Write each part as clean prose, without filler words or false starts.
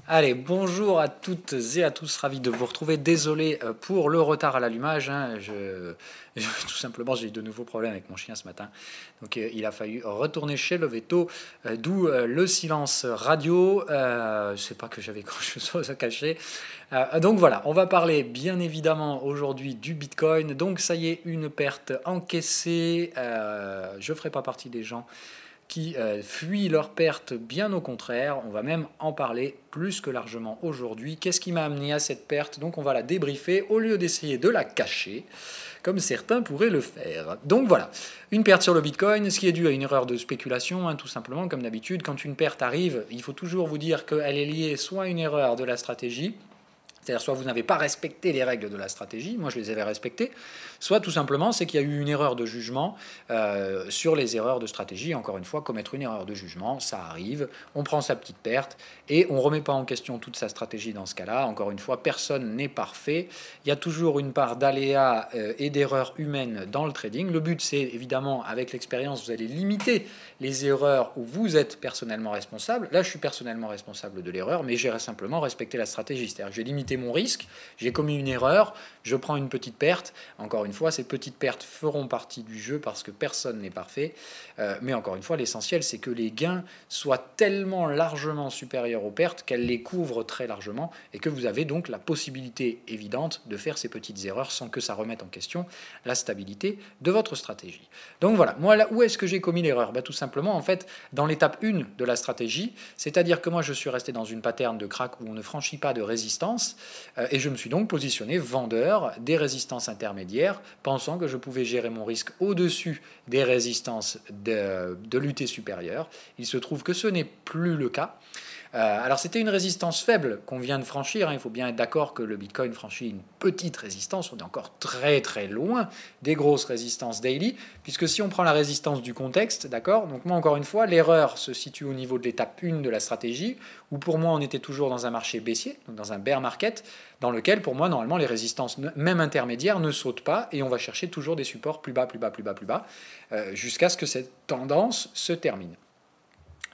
Allez, bonjour à toutes et à tous, ravi de vous retrouver. Désolé pour le retard à l'allumage. Tout simplement, j'ai eu de nouveaux problèmes avec mon chien ce matin. Donc, il a fallu retourner chez le veto, d'où le silence radio. C'est pas que j'avais grand-chose à cacher. Donc voilà, on va parler bien évidemment aujourd'hui du Bitcoin. Donc, ça y est, une perte encaissée. Je ferai pas partie des gens qui fuient leur perte, bien au contraire. On va même en parler plus que largement aujourd'hui. Qu'est-ce qui m'a amené à cette perte? Donc on va la débriefer au lieu d'essayer de la cacher, comme certains pourraient le faire. Donc voilà, une perte sur le Bitcoin, ce qui est dû à une erreur de spéculation, tout simplement, comme d'habitude. Quand une perte arrive, il faut toujours vous dire qu'elle est liée soit à une erreur de la stratégie, c'est-à-dire soit vous n'avez pas respecté les règles de la stratégie, moi je les avais respectées, soit tout simplement c'est qu'il y a eu une erreur de jugement sur les erreurs de stratégie. Encore une fois, commettre une erreur de jugement, ça arrive, on prend sa petite perte et on ne remet pas en question toute sa stratégie dans ce cas-là. Encore une fois, personne n'est parfait, il y a toujours une part d'aléa et d'erreurs humaines dans le trading. Le but c'est évidemment, avec l'expérience, vous allez limiter les erreurs où vous êtes personnellement responsable. Là je suis personnellement responsable de l'erreur, mais j'ai simplement respecté la stratégie, c'est-à-dire que j'ai limité mon risque, j'ai commis une erreur, je prends une petite perte. Encore une fois, ces petites pertes feront partie du jeu parce que personne n'est parfait. Mais encore une fois, l'essentiel, c'est que les gains soient tellement largement supérieurs aux pertes qu'elles les couvrent très largement et que vous avez donc la possibilité évidente de faire ces petites erreurs sans que ça remette en question la stabilité de votre stratégie. Donc voilà, moi là, où est-ce que j'ai commis l'erreur? Tout simplement, en fait, dans l'étape 1 de la stratégie, c'est-à-dire que moi, je suis resté dans une pattern de crack où on ne franchit pas de résistance. Et je me suis donc positionné vendeur des résistances intermédiaires, pensant que je pouvais gérer mon risque au-dessus des résistances de l'UT supérieure. Il se trouve que ce n'est plus le cas. Alors c'était une résistance faible qu'on vient de franchir. Il faut bien être d'accord que le Bitcoin franchit une petite résistance. On est encore très très loin des grosses résistances daily, puisque si on prend la résistance du contexte, d'accord, donc moi encore une fois, l'erreur se situe au niveau de l'étape 1 de la stratégie, où pour moi on était toujours dans un marché baissier, donc dans un bear market, dans lequel pour moi normalement les résistances, même intermédiaires, ne sautent pas, et on va chercher toujours des supports plus bas, plus bas, plus bas, plus bas, jusqu'à ce que cette tendance se termine.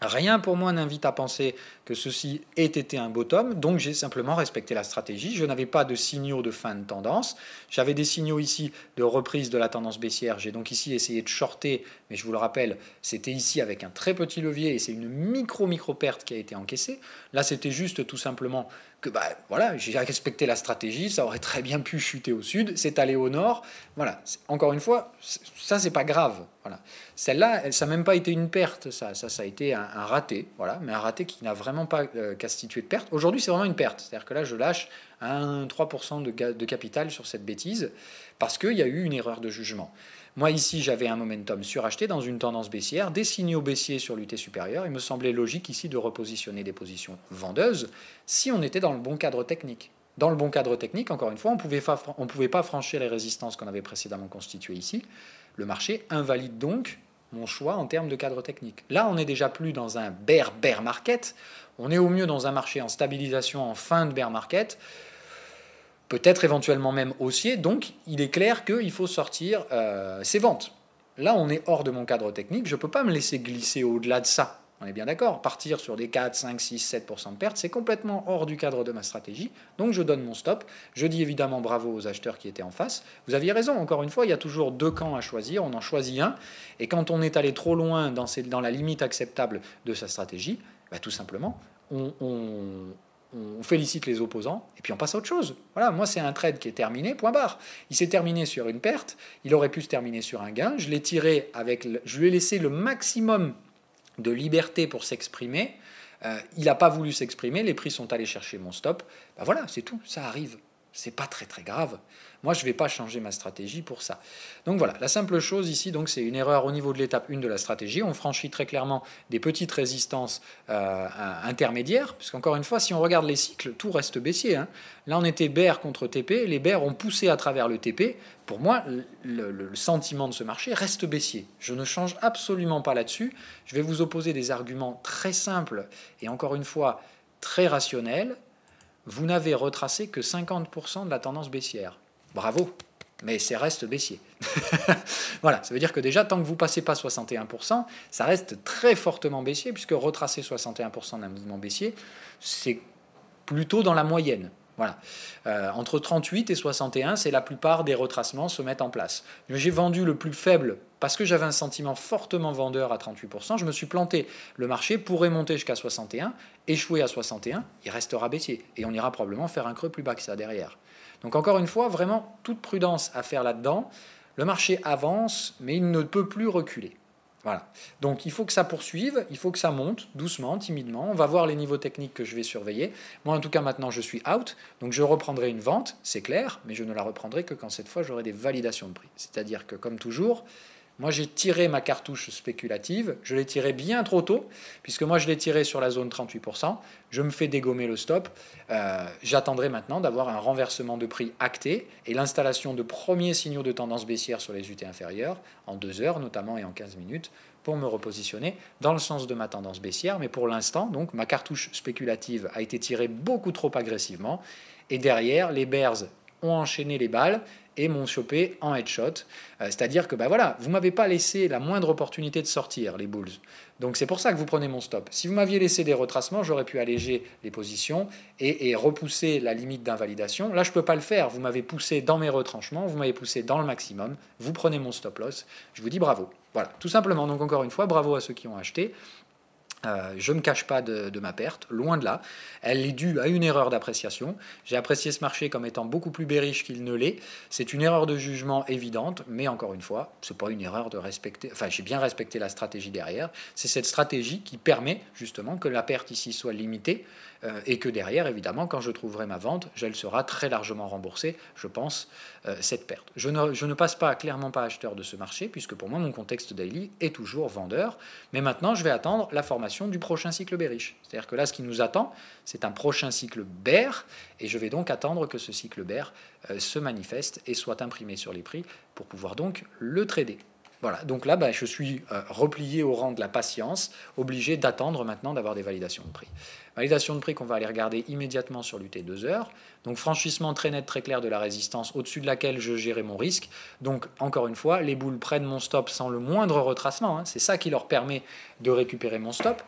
Rien pour moi n'invite à penser que ceci ait été un bottom, donc j'ai simplement respecté la stratégie. Je n'avais pas de signaux de fin de tendance. J'avais des signaux ici de reprise de la tendance baissière. J'ai donc ici essayé de shorter, mais je vous le rappelle, c'était ici avec un très petit levier et c'est une micro perte qui a été encaissée. Là, c'était juste tout simplement que voilà, j'ai respecté la stratégie, ça aurait très bien pu chuter au sud, c'est allé au nord. Voilà, encore une fois, ça c'est pas grave. Voilà. Celle-là, ça n'a même pas été une perte, ça a été un raté, voilà, mais un raté qui n'a vraiment pas constitué de perte. Aujourd'hui, c'est vraiment une perte, c'est-à-dire que là, je lâche 3% de capital sur cette bêtise parce qu'il y a eu une erreur de jugement. Moi, ici, j'avais un momentum suracheté dans une tendance baissière, des signaux baissiers sur l'UT supérieur. Il me semblait logique ici de repositionner des positions vendeuses si on était dans le bon cadre technique. Dans le bon cadre technique, encore une fois, on ne pouvait pas franchir les résistances qu'on avait précédemment constituées ici. Le marché invalide donc mon choix en termes de cadre technique. Là, on n'est déjà plus dans un bear market, on est au mieux dans un marché en stabilisation en fin de bear market, peut-être éventuellement même haussier, donc il est clair qu'il faut sortir ses ventes. Là, on est hors de mon cadre technique, je ne peux pas me laisser glisser au-delà de ça. On est bien d'accord, partir sur des 4, 5, 6, 7% de pertes, c'est complètement hors du cadre de ma stratégie. Donc je donne mon stop. Je dis évidemment bravo aux acheteurs qui étaient en face. Vous aviez raison, encore une fois, il y a toujours deux camps à choisir, on en choisit un. Et quand on est allé trop loin dans la limite acceptable de sa stratégie, tout simplement, on félicite les opposants et puis on passe à autre chose. Voilà, moi c'est un trade qui est terminé, point barre. Il s'est terminé sur une perte, il aurait pu se terminer sur un gain. Je l'ai tiré je lui ai laissé le maximum de liberté pour s'exprimer. Il n'a pas voulu s'exprimer, les prix sont allés chercher mon stop. Voilà, c'est tout, ça arrive. C'est pas très très grave. Moi, je ne vais pas changer ma stratégie pour ça. Donc voilà, la simple chose ici, donc c'est une erreur au niveau de l'étape 1 de la stratégie. On franchit très clairement des petites résistances intermédiaires, puisqu'encore une fois, si on regarde les cycles, tout reste baissier. Là, on était bear contre TP, les bears ont poussé à travers le TP. Pour moi, le sentiment de ce marché reste baissier. Je ne change absolument pas là-dessus. Je vais vous opposer des arguments très simples et encore une fois très rationnels. Vous n'avez retracé que 50% de la tendance baissière. Bravo, mais c'est reste baissier. Voilà, ça veut dire que déjà, tant que vous ne passez pas 61%, ça reste très fortement baissier, puisque retracer 61% d'un mouvement baissier, c'est plutôt dans la moyenne. Voilà. Entre 38 et 61, c'est la plupart des retracements se mettent en place. J'ai vendu le plus faible parce que j'avais un sentiment fortement vendeur à 38%. Je me suis planté. Le marché pourrait monter jusqu'à 61, échouer à 61, il restera baissier. Et on ira probablement faire un creux plus bas que ça derrière. Donc encore une fois, vraiment toute prudence à faire là-dedans. Le marché avance, mais il ne peut plus reculer. Voilà. Donc il faut que ça poursuive, il faut que ça monte doucement, timidement. On va voir les niveaux techniques que je vais surveiller. Moi, en tout cas, maintenant, je suis out. Donc je reprendrai une vente, c'est clair, mais je ne la reprendrai que quand cette fois, j'aurai des validations de prix. C'est-à-dire que, comme toujours, moi, j'ai tiré ma cartouche spéculative. Je l'ai tirée bien trop tôt, puisque moi, je l'ai tirée sur la zone 38%. Je me fais dégommer le stop. J'attendrai maintenant d'avoir un renversement de prix acté et l'installation de premiers signaux de tendance baissière sur les UT inférieures, en 2 heures notamment et en 15 minutes, pour me repositionner dans le sens de ma tendance baissière. Mais pour l'instant, donc, ma cartouche spéculative a été tirée beaucoup trop agressivement. Et derrière, les bears ont enchaîné les balles et m'ont chopé en headshot. C'est-à-dire que voilà, vous ne m'avez pas laissé la moindre opportunité de sortir, les bulls. Donc c'est pour ça que vous prenez mon stop. Si vous m'aviez laissé des retracements, j'aurais pu alléger les positions et repousser la limite d'invalidation. Là, je ne peux pas le faire. Vous m'avez poussé dans mes retranchements, vous m'avez poussé dans le maximum. Vous prenez mon stop loss. Je vous dis bravo. Voilà, tout simplement. Donc encore une fois, bravo à ceux qui ont acheté. Je ne me cache pas de ma perte, loin de là. Elle est due à une erreur d'appréciation. J'ai apprécié ce marché comme étant beaucoup plus bearish qu'il ne l'est. C'est une erreur de jugement évidente, mais encore une fois, ce n'est pas une erreur de respecter. Enfin, j'ai bien respecté la stratégie derrière. C'est cette stratégie qui permet justement que la perte ici soit limitée et que derrière, évidemment, quand je trouverai ma vente, elle sera très largement remboursée, je pense, cette perte. Je ne passe clairement pas acheteur de ce marché, puisque pour moi, mon contexte daily est toujours vendeur. Mais maintenant, je vais attendre la formation du prochain cycle bearish. C'est-à-dire que là, ce qui nous attend, c'est un prochain cycle bear, et je vais donc attendre que ce cycle bear se manifeste et soit imprimé sur les prix pour pouvoir donc le trader. Voilà, donc là, je suis replié au rang de la patience, obligé d'attendre maintenant d'avoir des validations de prix. Validation de prix qu'on va aller regarder immédiatement sur l'UT 2 heures. Donc franchissement très net, très clair de la résistance au-dessus de laquelle je gérais mon risque. Donc encore une fois, les boules prennent mon stop sans le moindre retracement. C'est ça qui leur permet de récupérer mon stop.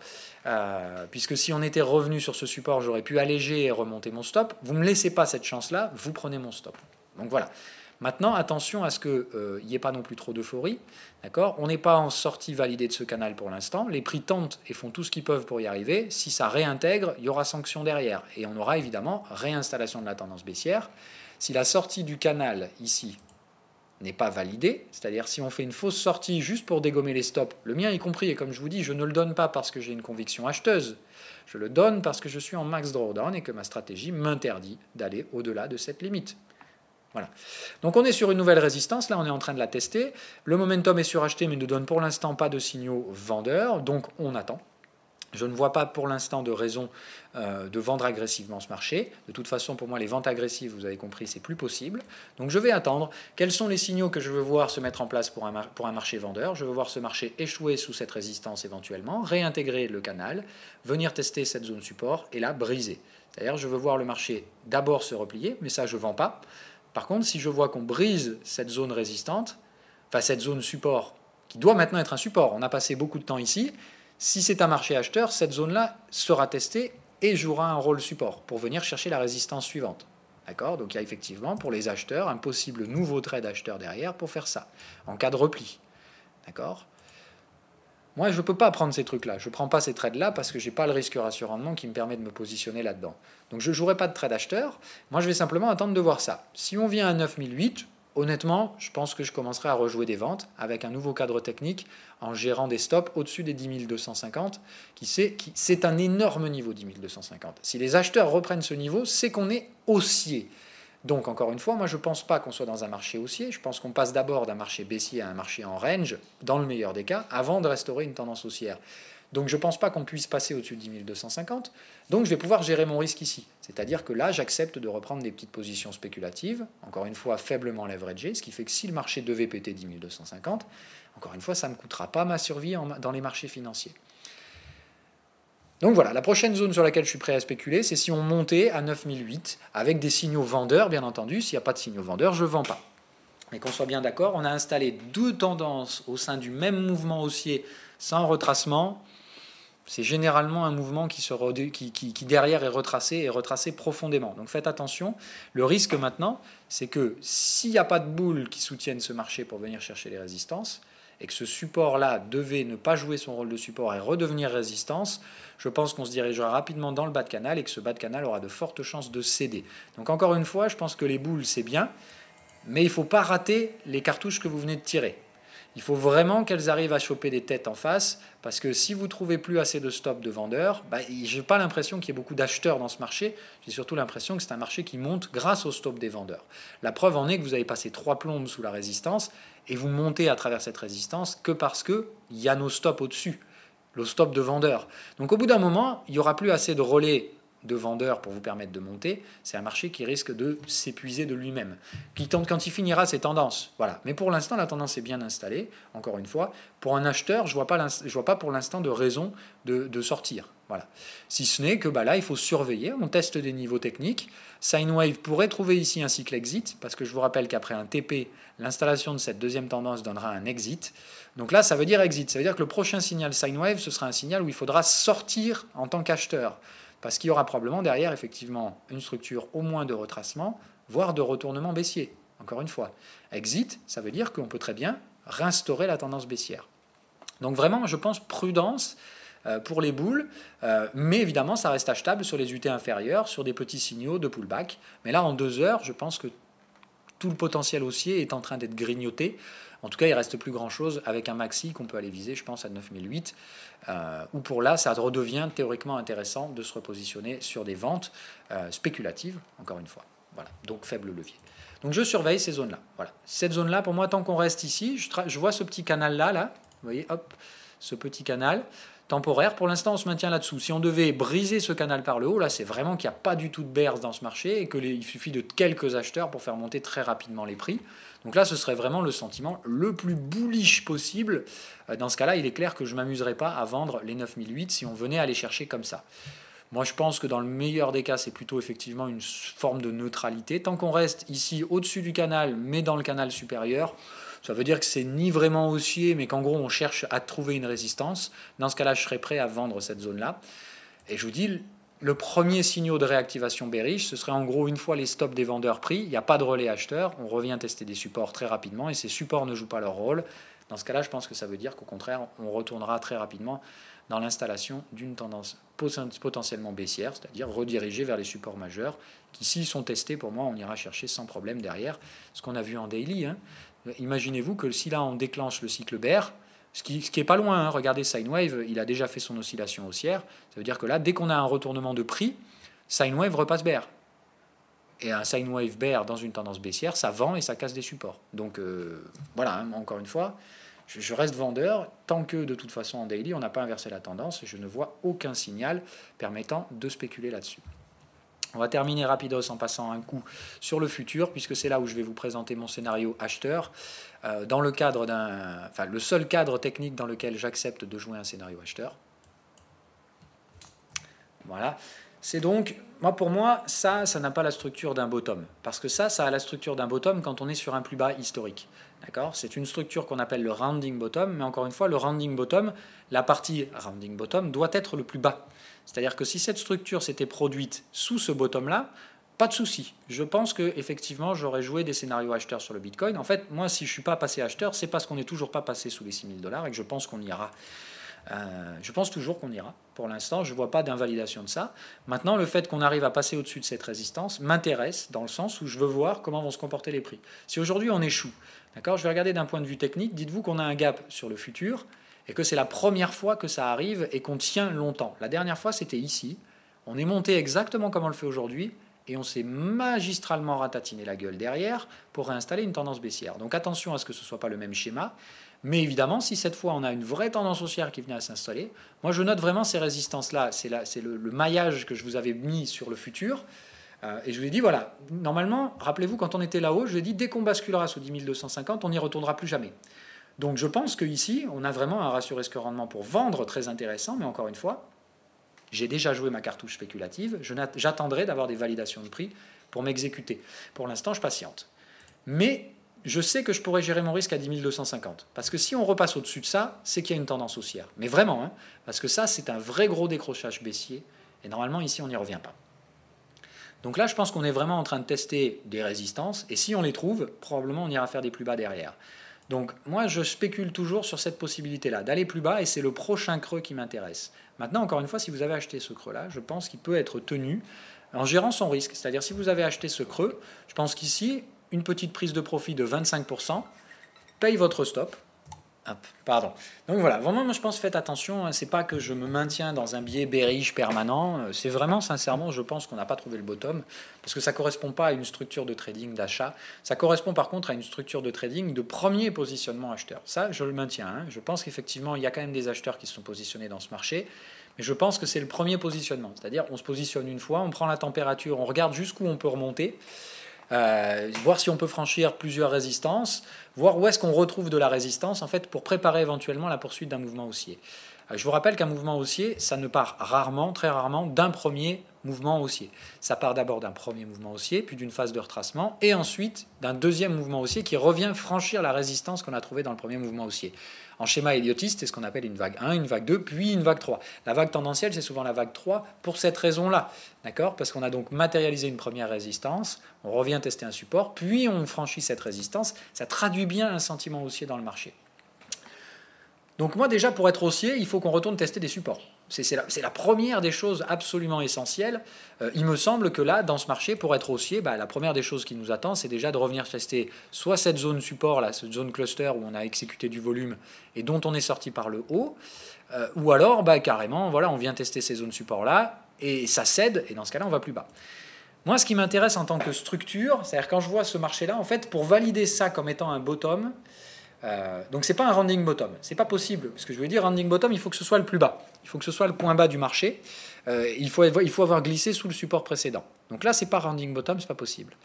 Puisque si on était revenu sur ce support, j'aurais pu alléger et remonter mon stop. Vous ne me laissez pas cette chance-là, vous prenez mon stop. Donc voilà. Maintenant, attention à ce qu'il n'y ait pas non plus trop d'euphorie. D'accord ? On n'est pas en sortie validée de ce canal pour l'instant. Les prix tentent et font tout ce qu'ils peuvent pour y arriver. Si ça réintègre, il y aura sanction derrière. Et on aura évidemment réinstallation de la tendance baissière. Si la sortie du canal ici n'est pas validée, c'est-à-dire si on fait une fausse sortie juste pour dégommer les stops, le mien y compris, et comme je vous dis, je ne le donne pas parce que j'ai une conviction acheteuse. Je le donne parce que je suis en max drawdown et que ma stratégie m'interdit d'aller au-delà de cette limite. Voilà. Donc on est sur une nouvelle résistance, là on est en train de la tester. Le momentum est suracheté mais ne donne pour l'instant pas de signaux vendeurs, donc on attend. Je ne vois pas pour l'instant de raison de vendre agressivement ce marché. De toute façon, pour moi, les ventes agressives, vous avez compris, c'est plus possible. Donc je vais attendre. Quels sont les signaux que je veux voir se mettre en place pour un marché vendeur? Je veux voir ce marché échouer sous cette résistance éventuellement, réintégrer le canal, venir tester cette zone support et la briser. C'est-à-dire, je veux voir le marché d'abord se replier, mais ça, je ne vends pas. Par contre, si je vois qu'on brise cette zone résistante, enfin cette zone support, qui doit maintenant être un support, on a passé beaucoup de temps ici, si c'est un marché acheteur, cette zone-là sera testée et jouera un rôle support pour venir chercher la résistance suivante. D'accord ? Donc il y a effectivement pour les acheteurs un possible nouveau trade acheteur derrière pour faire ça, en cas de repli. D'accord ? Moi, je ne peux pas prendre ces trucs-là. Je ne prends pas ces trades-là parce que je n'ai pas le risque ratio-rendement qui me permet de me positionner là-dedans. Donc je ne jouerai pas de trade acheteur. Moi, je vais simplement attendre de voir ça. Si on vient à 9008, honnêtement, je pense que je commencerai à rejouer des ventes avec un nouveau cadre technique en gérant des stops au-dessus des 10 250. C'est un énorme niveau, 10 250. Si les acheteurs reprennent ce niveau, c'est qu'on est haussier. Donc, encore une fois, moi, je ne pense pas qu'on soit dans un marché haussier. Je pense qu'on passe d'abord d'un marché baissier à un marché en range, dans le meilleur des cas, avant de restaurer une tendance haussière. Donc, je ne pense pas qu'on puisse passer au-dessus de 10 250. Donc, je vais pouvoir gérer mon risque ici. C'est-à-dire que là, j'accepte de reprendre des petites positions spéculatives, encore une fois, faiblement leveragées, ce qui fait que si le marché devait péter 10 250, encore une fois, ça ne me coûtera pas ma survie dans les marchés financiers. Donc voilà, la prochaine zone sur laquelle je suis prêt à spéculer, c'est si on montait à 9008, avec des signaux vendeurs, bien entendu. S'il n'y a pas de signaux vendeurs, je ne vends pas. Mais qu'on soit bien d'accord, on a installé deux tendances au sein du même mouvement haussier sans retracement. C'est généralement un mouvement qui derrière est retracé profondément. Donc faites attention. Le risque maintenant, c'est que s'il n'y a pas de boules qui soutiennent ce marché pour venir chercher les résistances, et que ce support-là devait ne pas jouer son rôle de support et redevenir résistance, je pense qu'on se dirigera rapidement dans le bas de canal et que ce bas de canal aura de fortes chances de céder. Donc encore une fois, je pense que les boules, c'est bien, mais il ne faut pas rater les cartouches que vous venez de tirer. Il faut vraiment qu'elles arrivent à choper des têtes en face, parce que si vous ne trouvez plus assez de stop de vendeurs, je n'ai pas l'impression qu'il y ait beaucoup d'acheteurs dans ce marché, j'ai surtout l'impression que c'est un marché qui monte grâce au stop des vendeurs. La preuve en est que vous avez passé 3 plombes sous la résistance, et vous montez à travers cette résistance que parce qu'il y a nos stops au-dessus, le stop de vendeurs. Donc au bout d'un moment, il n'y aura plus assez de relais de vendeurs pour vous permettre de monter, c'est un marché qui risque de s'épuiser de lui-même. Quand il finira ses tendances, voilà. Mais pour l'instant, la tendance est bien installée. Encore une fois, pour un acheteur, je vois pas pour l'instant de raison de sortir. Voilà. Si ce n'est que là, il faut surveiller. On teste des niveaux techniques. Sine Wave pourrait trouver ici un cycle exit, parce que je vous rappelle qu'après un TP, l'installation de cette deuxième tendance donnera un exit. Donc là, ça veut dire exit. Ça veut dire que le prochain signal Sine Wave, ce sera un signal où il faudra sortir en tant qu'acheteur. Parce qu'il y aura probablement derrière, effectivement, une structure au moins de retracement, voire de retournement baissier. Encore une fois, exit, ça veut dire qu'on peut très bien réinstaurer la tendance baissière. Donc vraiment, je pense prudence pour les boules, mais évidemment, ça reste achetable sur les UT inférieures, sur des petits signaux de pullback. Mais là, en 2 heures, je pense que tout le potentiel haussier est en train d'être grignoté. En tout cas, il ne reste plus grand-chose avec un maxi qu'on peut aller viser, je pense, à 9008, où pour là, ça redevient théoriquement intéressant de se repositionner sur des ventes spéculatives, encore une fois. Voilà, donc faible levier. Donc je surveille ces zones-là. Voilà. Cette zone-là, pour moi, tant qu'on reste ici, je vois ce petit canal-là, là, vous voyez, hop, ce petit canal temporaire. Pour l'instant, on se maintient là-dessous. Si on devait briser ce canal par le haut, là, c'est vraiment qu'il n'y a pas du tout de bears dans ce marché et qu'il suffit de quelques acheteurs pour faire monter très rapidement les prix. Donc là, ce serait vraiment le sentiment le plus bullish possible. Dans ce cas-là, il est clair que je ne m'amuserais pas à vendre les 9008 si on venait à les chercher comme ça. Moi, je pense que dans le meilleur des cas, c'est plutôt effectivement une forme de neutralité. Tant qu'on reste ici au-dessus du canal, mais dans le canal supérieur, ça veut dire que c'est ni vraiment haussier, mais qu'en gros, on cherche à trouver une résistance. Dans ce cas-là, je serais prêt à vendre cette zone-là. Et je vous dis, le premier signal de réactivation bearish, ce serait en gros une fois les stops des vendeurs pris, il n'y a pas de relais acheteurs, on revient tester des supports très rapidement et ces supports ne jouent pas leur rôle. Dans ce cas-là, je pense que ça veut dire qu'au contraire, on retournera très rapidement dans l'installation d'une tendance potentiellement baissière, c'est-à-dire redirigée vers les supports majeurs, qui s'ils sont testés, pour moi, on ira chercher sans problème derrière ce qu'on a vu en daily. Imaginez-vous que si là on déclenche le cycle bear, ce qui est pas loin, regardez Sine Wave, il a déjà fait son oscillation haussière, ça veut dire que là, dès qu'on a un retournement de prix, Sine Wave repasse bear. Et un Sine Wave bear dans une tendance baissière, ça vend et ça casse des supports. Donc voilà, encore une fois, je reste vendeur, tant que de toute façon en daily, on n'a pas inversé la tendance, je ne vois aucun signal permettant de spéculer là-dessus. On va terminer rapidos en passant un coup sur le futur, puisque c'est là où je vais vous présenter mon scénario acheteur. Dans le cadre le seul cadre technique dans lequel j'accepte de jouer un scénario acheteur. Voilà. C'est donc, pour moi, ça n'a pas la structure d'un bottom. Parce que ça a la structure d'un bottom quand on est sur un plus bas historique. D'accord ? C'est une structure qu'on appelle le rounding bottom, mais encore une fois, le rounding bottom, la partie rounding bottom doit être le plus bas. C'est-à-dire que si cette structure s'était produite sous ce bottom-là, pas de souci. Je pense qu'effectivement, j'aurais joué des scénarios acheteurs sur le Bitcoin. En fait, moi, si je ne suis pas passé acheteur, c'est parce qu'on n'est toujours pas passé sous les 6 000 $ et que je pense qu'on ira. Je pense toujours qu'on ira. Pour l'instant, je ne vois pas d'invalidation de ça. Maintenant, le fait qu'on arrive à passer au-dessus de cette résistance m'intéresse dans le sens où je veux voir comment vont se comporter les prix. Si aujourd'hui on échoue, d'accord, je vais regarder d'un point de vue technique, dites-vous qu'on a un gap sur le futur et que c'est la première fois que ça arrive et qu'on tient longtemps. La dernière fois, c'était ici. On est monté exactement comme on le fait aujourd'hui et on s'est magistralement ratatiné la gueule derrière pour réinstaller une tendance baissière. Donc attention à ce que ce ne soit pas le même schéma. Mais évidemment, si cette fois on a une vraie tendance haussière qui vient à s'installer, moi je note vraiment ces résistances-là. C'est le maillage que je vous avais mis sur le futur. Et je vous ai dit, voilà, normalement, rappelez-vous, quand on était là-haut, je vous ai dit, dès qu'on basculera sous 10 250, on n'y retournera plus jamais. Donc je pense qu'ici, on a vraiment un ratio risque-rendement pour vendre très intéressant, mais encore une fois, j'ai déjà joué ma cartouche spéculative, j'attendrai d'avoir des validations de prix pour m'exécuter. Pour l'instant, je patiente. Mais je sais que je pourrais gérer mon risque à 10 250. Parce que si on repasse au-dessus de ça, c'est qu'il y a une tendance haussière. Mais vraiment, hein, parce que ça, c'est un vrai gros décrochage baissier. Et normalement, ici, on n'y revient pas. Donc là, je pense qu'on est vraiment en train de tester des résistances. Et si on les trouve, probablement, on ira faire des plus bas derrière. Donc moi, je spécule toujours sur cette possibilité-là, d'aller plus bas, et c'est le prochain creux qui m'intéresse. Maintenant, encore une fois, si vous avez acheté ce creux-là, je pense qu'il peut être tenu en gérant son risque. C'est-à-dire, si vous avez acheté ce creux, je pense qu'ici, une petite prise de profit de 25% paye votre stop. Hop, pardon. Donc voilà, vraiment, moi je pense, faites attention, hein, c'est pas que je me maintiens dans un biais bearish permanent, c'est vraiment, sincèrement, je pense qu'on n'a pas trouvé le bottom, parce que ça ne correspond pas à une structure de trading d'achat, ça correspond par contre à une structure de trading de premier positionnement acheteur. Ça, je le maintiens, hein. Je pense qu'effectivement, il y a quand même des acheteurs qui se sont positionnés dans ce marché, mais je pense que c'est le premier positionnement, c'est-à-dire on se positionne une fois, on prend la température, on regarde jusqu'où on peut remonter, voir si on peut franchir plusieurs résistances, voir où est-ce qu'on retrouve de la résistance en fait pour préparer éventuellement la poursuite d'un mouvement haussier. Je vous rappelle qu'un mouvement haussier, ça ne part rarement, très rarement, d'un premier mouvement haussier. Ça part d'abord d'un premier mouvement haussier, puis d'une phase de retracement, et ensuite d'un deuxième mouvement haussier qui revient franchir la résistance qu'on a trouvée dans le premier mouvement haussier. En schéma Elliotiste, c'est ce qu'on appelle une vague 1, une vague 2, puis une vague 3. La vague tendancielle, c'est souvent la vague 3 pour cette raison-là. D'accord ? Parce qu'on a donc matérialisé une première résistance, on revient tester un support, puis on franchit cette résistance. Ça traduit bien un sentiment haussier dans le marché. Donc moi déjà, pour être haussier, il faut qu'on retourne tester des supports. C'est la première des choses absolument essentielles. Il me semble que là, dans ce marché, pour être haussier, la première des choses qui nous attend, c'est déjà de revenir tester soit cette zone support, là, cette zone cluster où on a exécuté du volume et dont on est sorti par le haut, ou alors carrément, voilà, on vient tester ces zones support-là et ça cède, et dans ce cas-là, on va plus bas. Moi, ce qui m'intéresse en tant que structure, c'est-à-dire quand je vois ce marché-là, en fait, pour valider ça comme étant un bottom, donc c'est pas un rounding bottom, c'est pas possible. Ce que je veux dire, rounding bottom, il faut que ce soit le plus bas, il faut que ce soit le point bas du marché. Il faut avoir glissé sous le support précédent. Donc là, c'est pas rounding bottom, c'est pas possible.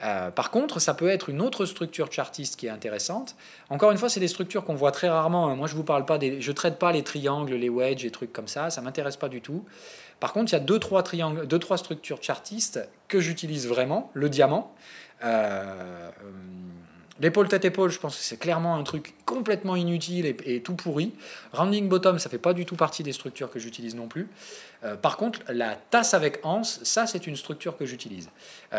Par contre, ça peut être une autre structure chartiste qui est intéressante. Encore une fois, c'est des structures qu'on voit très rarement. Moi, je traite pas les triangles, les wedges, et trucs comme ça. Ça m'intéresse pas du tout. Par contre, il y a deux, trois structures chartistes que j'utilise vraiment. Le diamant. L'épaule tête-épaule, je pense que c'est clairement un truc complètement inutile et tout pourri. Rounding bottom, ça fait pas du tout partie des structures que j'utilise non plus. Par contre, la tasse avec anse, ça c'est une structure que j'utilise.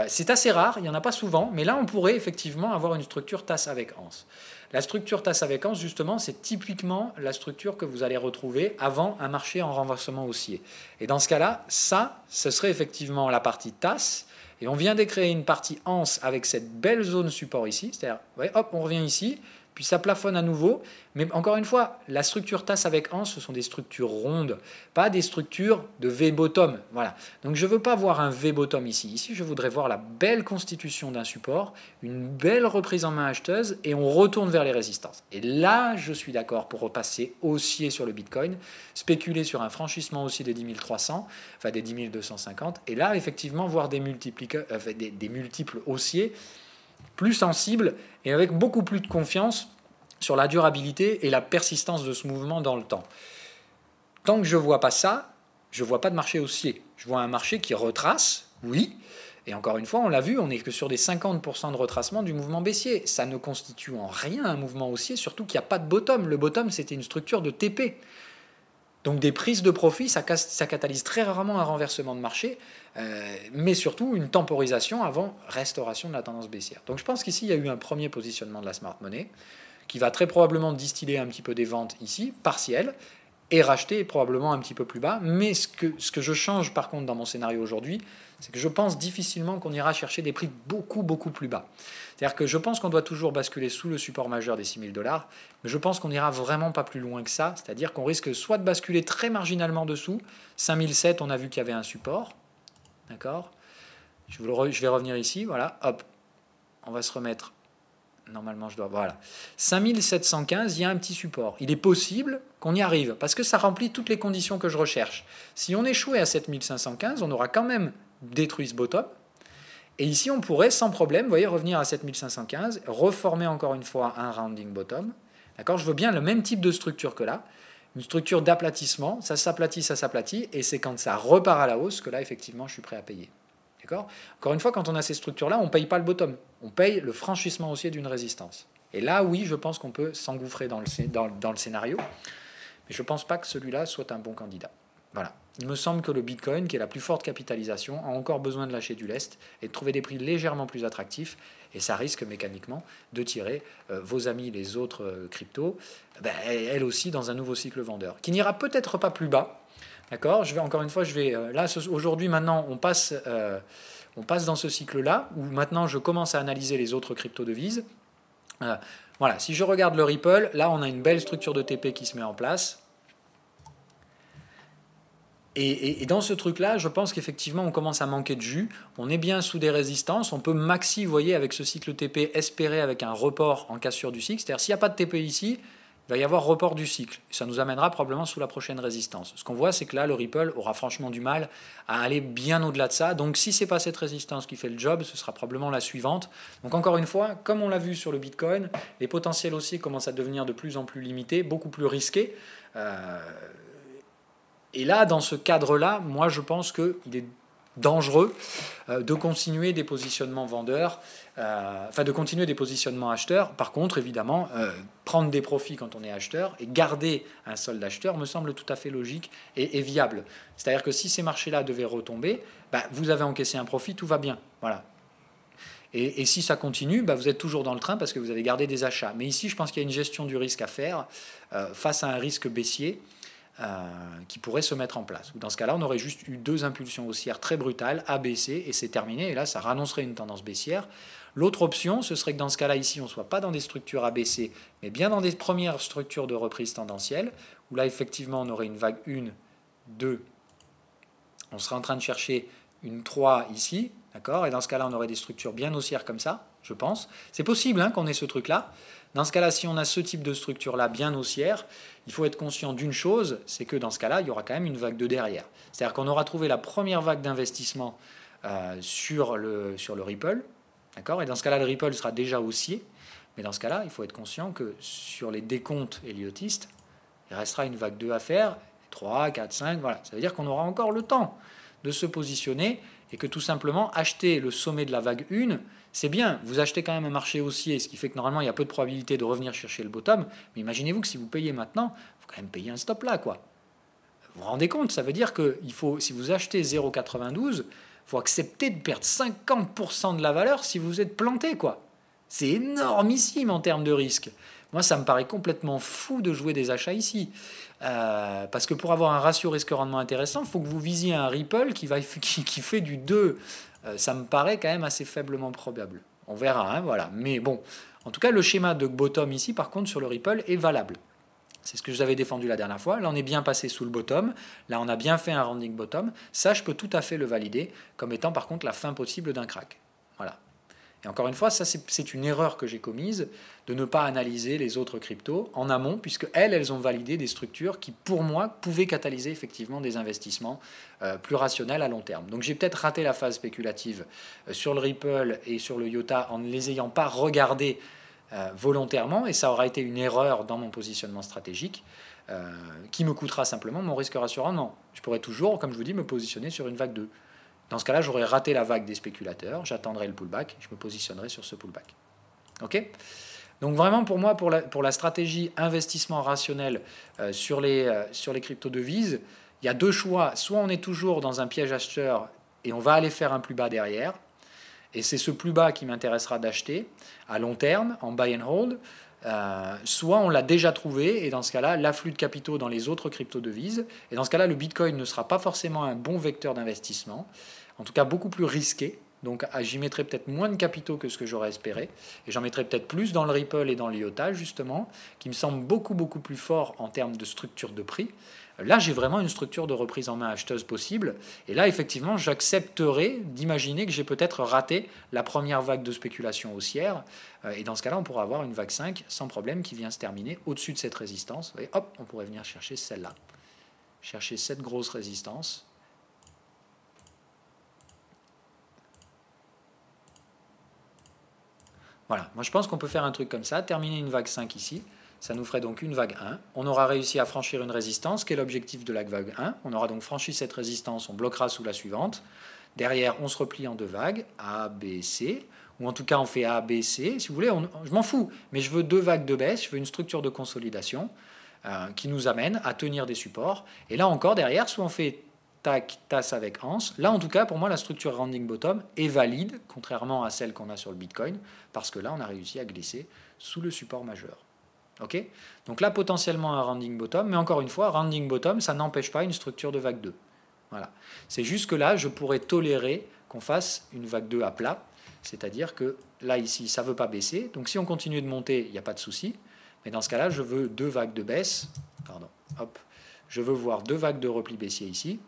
C'est assez rare, il n'y en a pas souvent, mais là on pourrait effectivement avoir une structure tasse avec anse. La structure tasse avec anse, justement, c'est typiquement la structure que vous allez retrouver avant un marché en renversement haussier. Et dans ce cas-là, ça, ce serait effectivement la partie tasse. Et on vient de créer une partie anse avec cette belle zone support ici. C'est-à-dire, ouais, hop, on revient ici, puis ça plafonne à nouveau. Mais encore une fois, la structure tasse avec anse, ce sont des structures rondes, pas des structures de V-bottom. Voilà. Donc je ne veux pas voir un V-bottom ici. Ici, je voudrais voir la belle constitution d'un support, une belle reprise en main acheteuse, et on retourne vers les résistances. Et là, je suis d'accord pour repasser haussier sur le Bitcoin, spéculer sur un franchissement haussier des 10 300, enfin des 10 250, et là, effectivement, voir des multiples haussiers plus sensibles et avec beaucoup plus de confiance sur la durabilité et la persistance de ce mouvement dans le temps. Tant que je ne vois pas ça, je ne vois pas de marché haussier. Je vois un marché qui retrace, oui, et encore une fois, on l'a vu, on n'est que sur des 50% de retracement du mouvement baissier. Ça ne constitue en rien un mouvement haussier, surtout qu'il n'y a pas de bottom. Le bottom, c'était une structure de TP. Donc des prises de profit, ça catalyse très rarement un renversement de marché, mais surtout une temporisation avant restauration de la tendance baissière. Donc je pense qu'ici, il y a eu un premier positionnement de la smart money qui va très probablement distiller un petit peu des ventes ici, partielles, et racheter probablement un petit peu plus bas. Mais ce que je change par contre dans mon scénario aujourd'hui, c'est que je pense difficilement qu'on ira chercher des prix beaucoup, beaucoup plus bas. C'est-à-dire que je pense qu'on doit toujours basculer sous le support majeur des 6 000 $, mais je pense qu'on n'ira vraiment pas plus loin que ça. C'est-à-dire qu'on risque soit de basculer très marginalement dessous. 5007, on a vu qu'il y avait un support. D'accord ? Je vais revenir ici. Voilà, hop. On va se remettre. Normalement, voilà. 5715, il y a un petit support. Il est possible qu'on y arrive, parce que ça remplit toutes les conditions que je recherche. Si on échouait à 7515, on aura quand même détruit ce bottom. Et ici, on pourrait, sans problème, vous voyez, revenir à 7515, reformer encore une fois un rounding bottom. D'accord ? Je veux bien le même type de structure que là. Une structure d'aplatissement. Ça s'aplatit, et c'est quand ça repart à la hausse que là, effectivement, je suis prêt à payer. D'accord ? Encore une fois, quand on a ces structures-là, on ne paye pas le bottom. On paye le franchissement haussier d'une résistance. Et là, oui, je pense qu'on peut s'engouffrer dans le scénario. Mais je ne pense pas que celui-là soit un bon candidat. Voilà. Il me semble que le Bitcoin, qui est la plus forte capitalisation, a encore besoin de lâcher du lest et de trouver des prix légèrement plus attractifs. Et ça risque mécaniquement de tirer vos amis, les autres cryptos, elles aussi dans un nouveau cycle vendeur, qui n'ira peut-être pas plus bas. D'accord ? Encore une fois, là, aujourd'hui, maintenant, on passe dans ce cycle-là, où maintenant je commence à analyser les autres crypto-devises. Voilà, si je regarde le Ripple, là, on a une belle structure de TP qui se met en place. Et dans ce truc-là, je pense qu'effectivement, on commence à manquer de jus. On est bien sous des résistances. On peut maxi, vous voyez, avec ce cycle TP, espérer avec un report en cassure du cycle. C'est-à-dire, s'il n'y a pas de TP ici, il va y avoir report du cycle. Ça nous amènera probablement sous la prochaine résistance. Ce qu'on voit, c'est que là, le Ripple aura franchement du mal à aller bien au-delà de ça. Donc, si ce n'est pas cette résistance qui fait le job, ce sera probablement la suivante. Donc, encore une fois, comme on l'a vu sur le Bitcoin, les potentiels haussiers commencent à devenir de plus en plus limités, beaucoup plus risqués. Et là, dans ce cadre-là, moi, je pense qu'il est dangereux de continuer des positionnements vendeurs, de continuer des positionnements acheteurs. Par contre, évidemment, prendre des profits quand on est acheteur et garder un solde acheteur me semble tout à fait logique et viable. C'est-à-dire que si ces marchés-là devaient retomber, vous avez encaissé un profit, tout va bien. Voilà. Et si ça continue, vous êtes toujours dans le train parce que vous avez gardé des achats. Mais ici, je pense qu'il y a une gestion du risque à faire face à un risque baissier qui pourrait se mettre en place. Dans ce cas-là, on aurait juste eu deux impulsions haussières très brutales, A, B, C, et c'est terminé. Et là, ça annoncerait une tendance baissière. L'autre option, ce serait que dans ce cas-là, ici, on ne soit pas dans des structures ABC, mais bien dans des premières structures de reprise tendancielle, où là, effectivement, on aurait une vague 1, 2. On serait en train de chercher une 3 ici, d'accord ? Et dans ce cas-là, on aurait des structures bien haussières comme ça, je pense. C'est possible qu'on ait ce truc-là. Dans ce cas-là, si on a ce type de structure-là bien haussière, il faut être conscient d'une chose, c'est que dans ce cas-là, il y aura quand même une vague 2 derrière. C'est-à-dire qu'on aura trouvé la première vague d'investissement sur le Ripple, d'accord ? Et dans ce cas-là, le Ripple sera déjà haussier. Mais dans ce cas-là, il faut être conscient que sur les décomptes héliotistes, il restera une vague 2 à faire, 3, 4, 5, voilà. Ça veut dire qu'on aura encore le temps de se positionner et que tout simplement, acheter le sommet de la vague 1, c'est bien, vous achetez quand même un marché haussier, ce qui fait que normalement il y a peu de probabilité de revenir chercher le bottom, mais imaginez-vous que si vous payez maintenant, il faut quand même payer un stop là, quoi. Vous vous rendez compte, ça veut dire que si vous achetez 0,92, il faut accepter de perdre 50% de la valeur si vous êtes planté, quoi. C'est énormissime en termes de risque. Moi, ça me paraît complètement fou de jouer des achats ici. Parce que pour avoir un ratio risque-rendement intéressant, il faut que vous visiez un Ripple qui fait du 2. Ça me paraît quand même assez faiblement probable. On verra, voilà. Mais bon, en tout cas, le schéma de bottom ici, par contre, sur le Ripple, est valable. C'est ce que je vous avais défendu la dernière fois. Là, on est bien passé sous le bottom. Là, on a bien fait un rounding bottom. Ça, je peux tout à fait le valider comme étant, par contre, la fin possible d'un crack. Voilà. Et encore une fois, ça c'est une erreur que j'ai commise de ne pas analyser les autres cryptos en amont, puisque elles ont validé des structures qui, pour moi, pouvaient catalyser effectivement des investissements plus rationnels à long terme. Donc j'ai peut-être raté la phase spéculative sur le Ripple et sur le IOTA en ne les ayant pas regardés volontairement, et ça aura été une erreur dans mon positionnement stratégique qui me coûtera simplement mon risque rassurant. Non, je pourrais toujours, comme je vous dis, me positionner sur une vague 2. Dans ce cas-là, j'aurais raté la vague des spéculateurs, j'attendrai le pullback, je me positionnerai sur ce pullback. Ok ? Donc vraiment, pour moi, pour la stratégie investissement rationnel sur les crypto-devises, il y a deux choix. Soit on est toujours dans un piège acheteur et on va aller faire un plus bas derrière, et c'est ce plus bas qui m'intéressera d'acheter à long terme, en buy and hold, soit on l'a déjà trouvé, et dans ce cas-là, l'afflux de capitaux dans les autres crypto-devises, et dans ce cas-là, le Bitcoin ne sera pas forcément un bon vecteur d'investissement, en tout cas beaucoup plus risqué, donc j'y mettrai peut-être moins de capitaux que ce que j'aurais espéré, et j'en mettrai peut-être plus dans le Ripple et dans l'IOTA, justement, qui me semble beaucoup plus fort en termes de structure de prix. Là, j'ai vraiment une structure de reprise en main acheteuse possible. Et là, effectivement, j'accepterai d'imaginer que j'ai peut-être raté la première vague de spéculation haussière. Et dans ce cas-là, on pourra avoir une vague 5 sans problème qui vient se terminer au-dessus de cette résistance. Et hop, on pourrait venir chercher celle-là. Chercher cette grosse résistance. Voilà, moi je pense qu'on peut faire un truc comme ça, terminer une vague 5 ici. Ça nous ferait donc une vague 1. On aura réussi à franchir une résistance, qui est l'objectif de la vague 1. On aura donc franchi cette résistance, on bloquera sous la suivante. Derrière, on se replie en deux vagues, A, B, C, ou en tout cas on fait A, B, C, si vous voulez, je m'en fous, mais je veux deux vagues de baisse, je veux une structure de consolidation qui nous amène à tenir des supports. Et là encore, derrière, soit on fait tac, tasse avec ans. Là, en tout cas, pour moi, la structure rounding bottom est valide, contrairement à celle qu'on a sur le Bitcoin, parce que là, on a réussi à glisser sous le support majeur. Ok. Donc là, potentiellement un rounding bottom, mais encore une fois, rounding bottom, ça n'empêche pas une structure de vague 2. Voilà. C'est juste que là, je pourrais tolérer qu'on fasse une vague 2 à plat, c'est-à-dire que là, ici, ça ne veut pas baisser. Donc si on continue de monter, il n'y a pas de souci. Mais dans ce cas-là, je veux deux vagues de baisse. Pardon. Hop. Je veux voir deux vagues de repli baissier ici.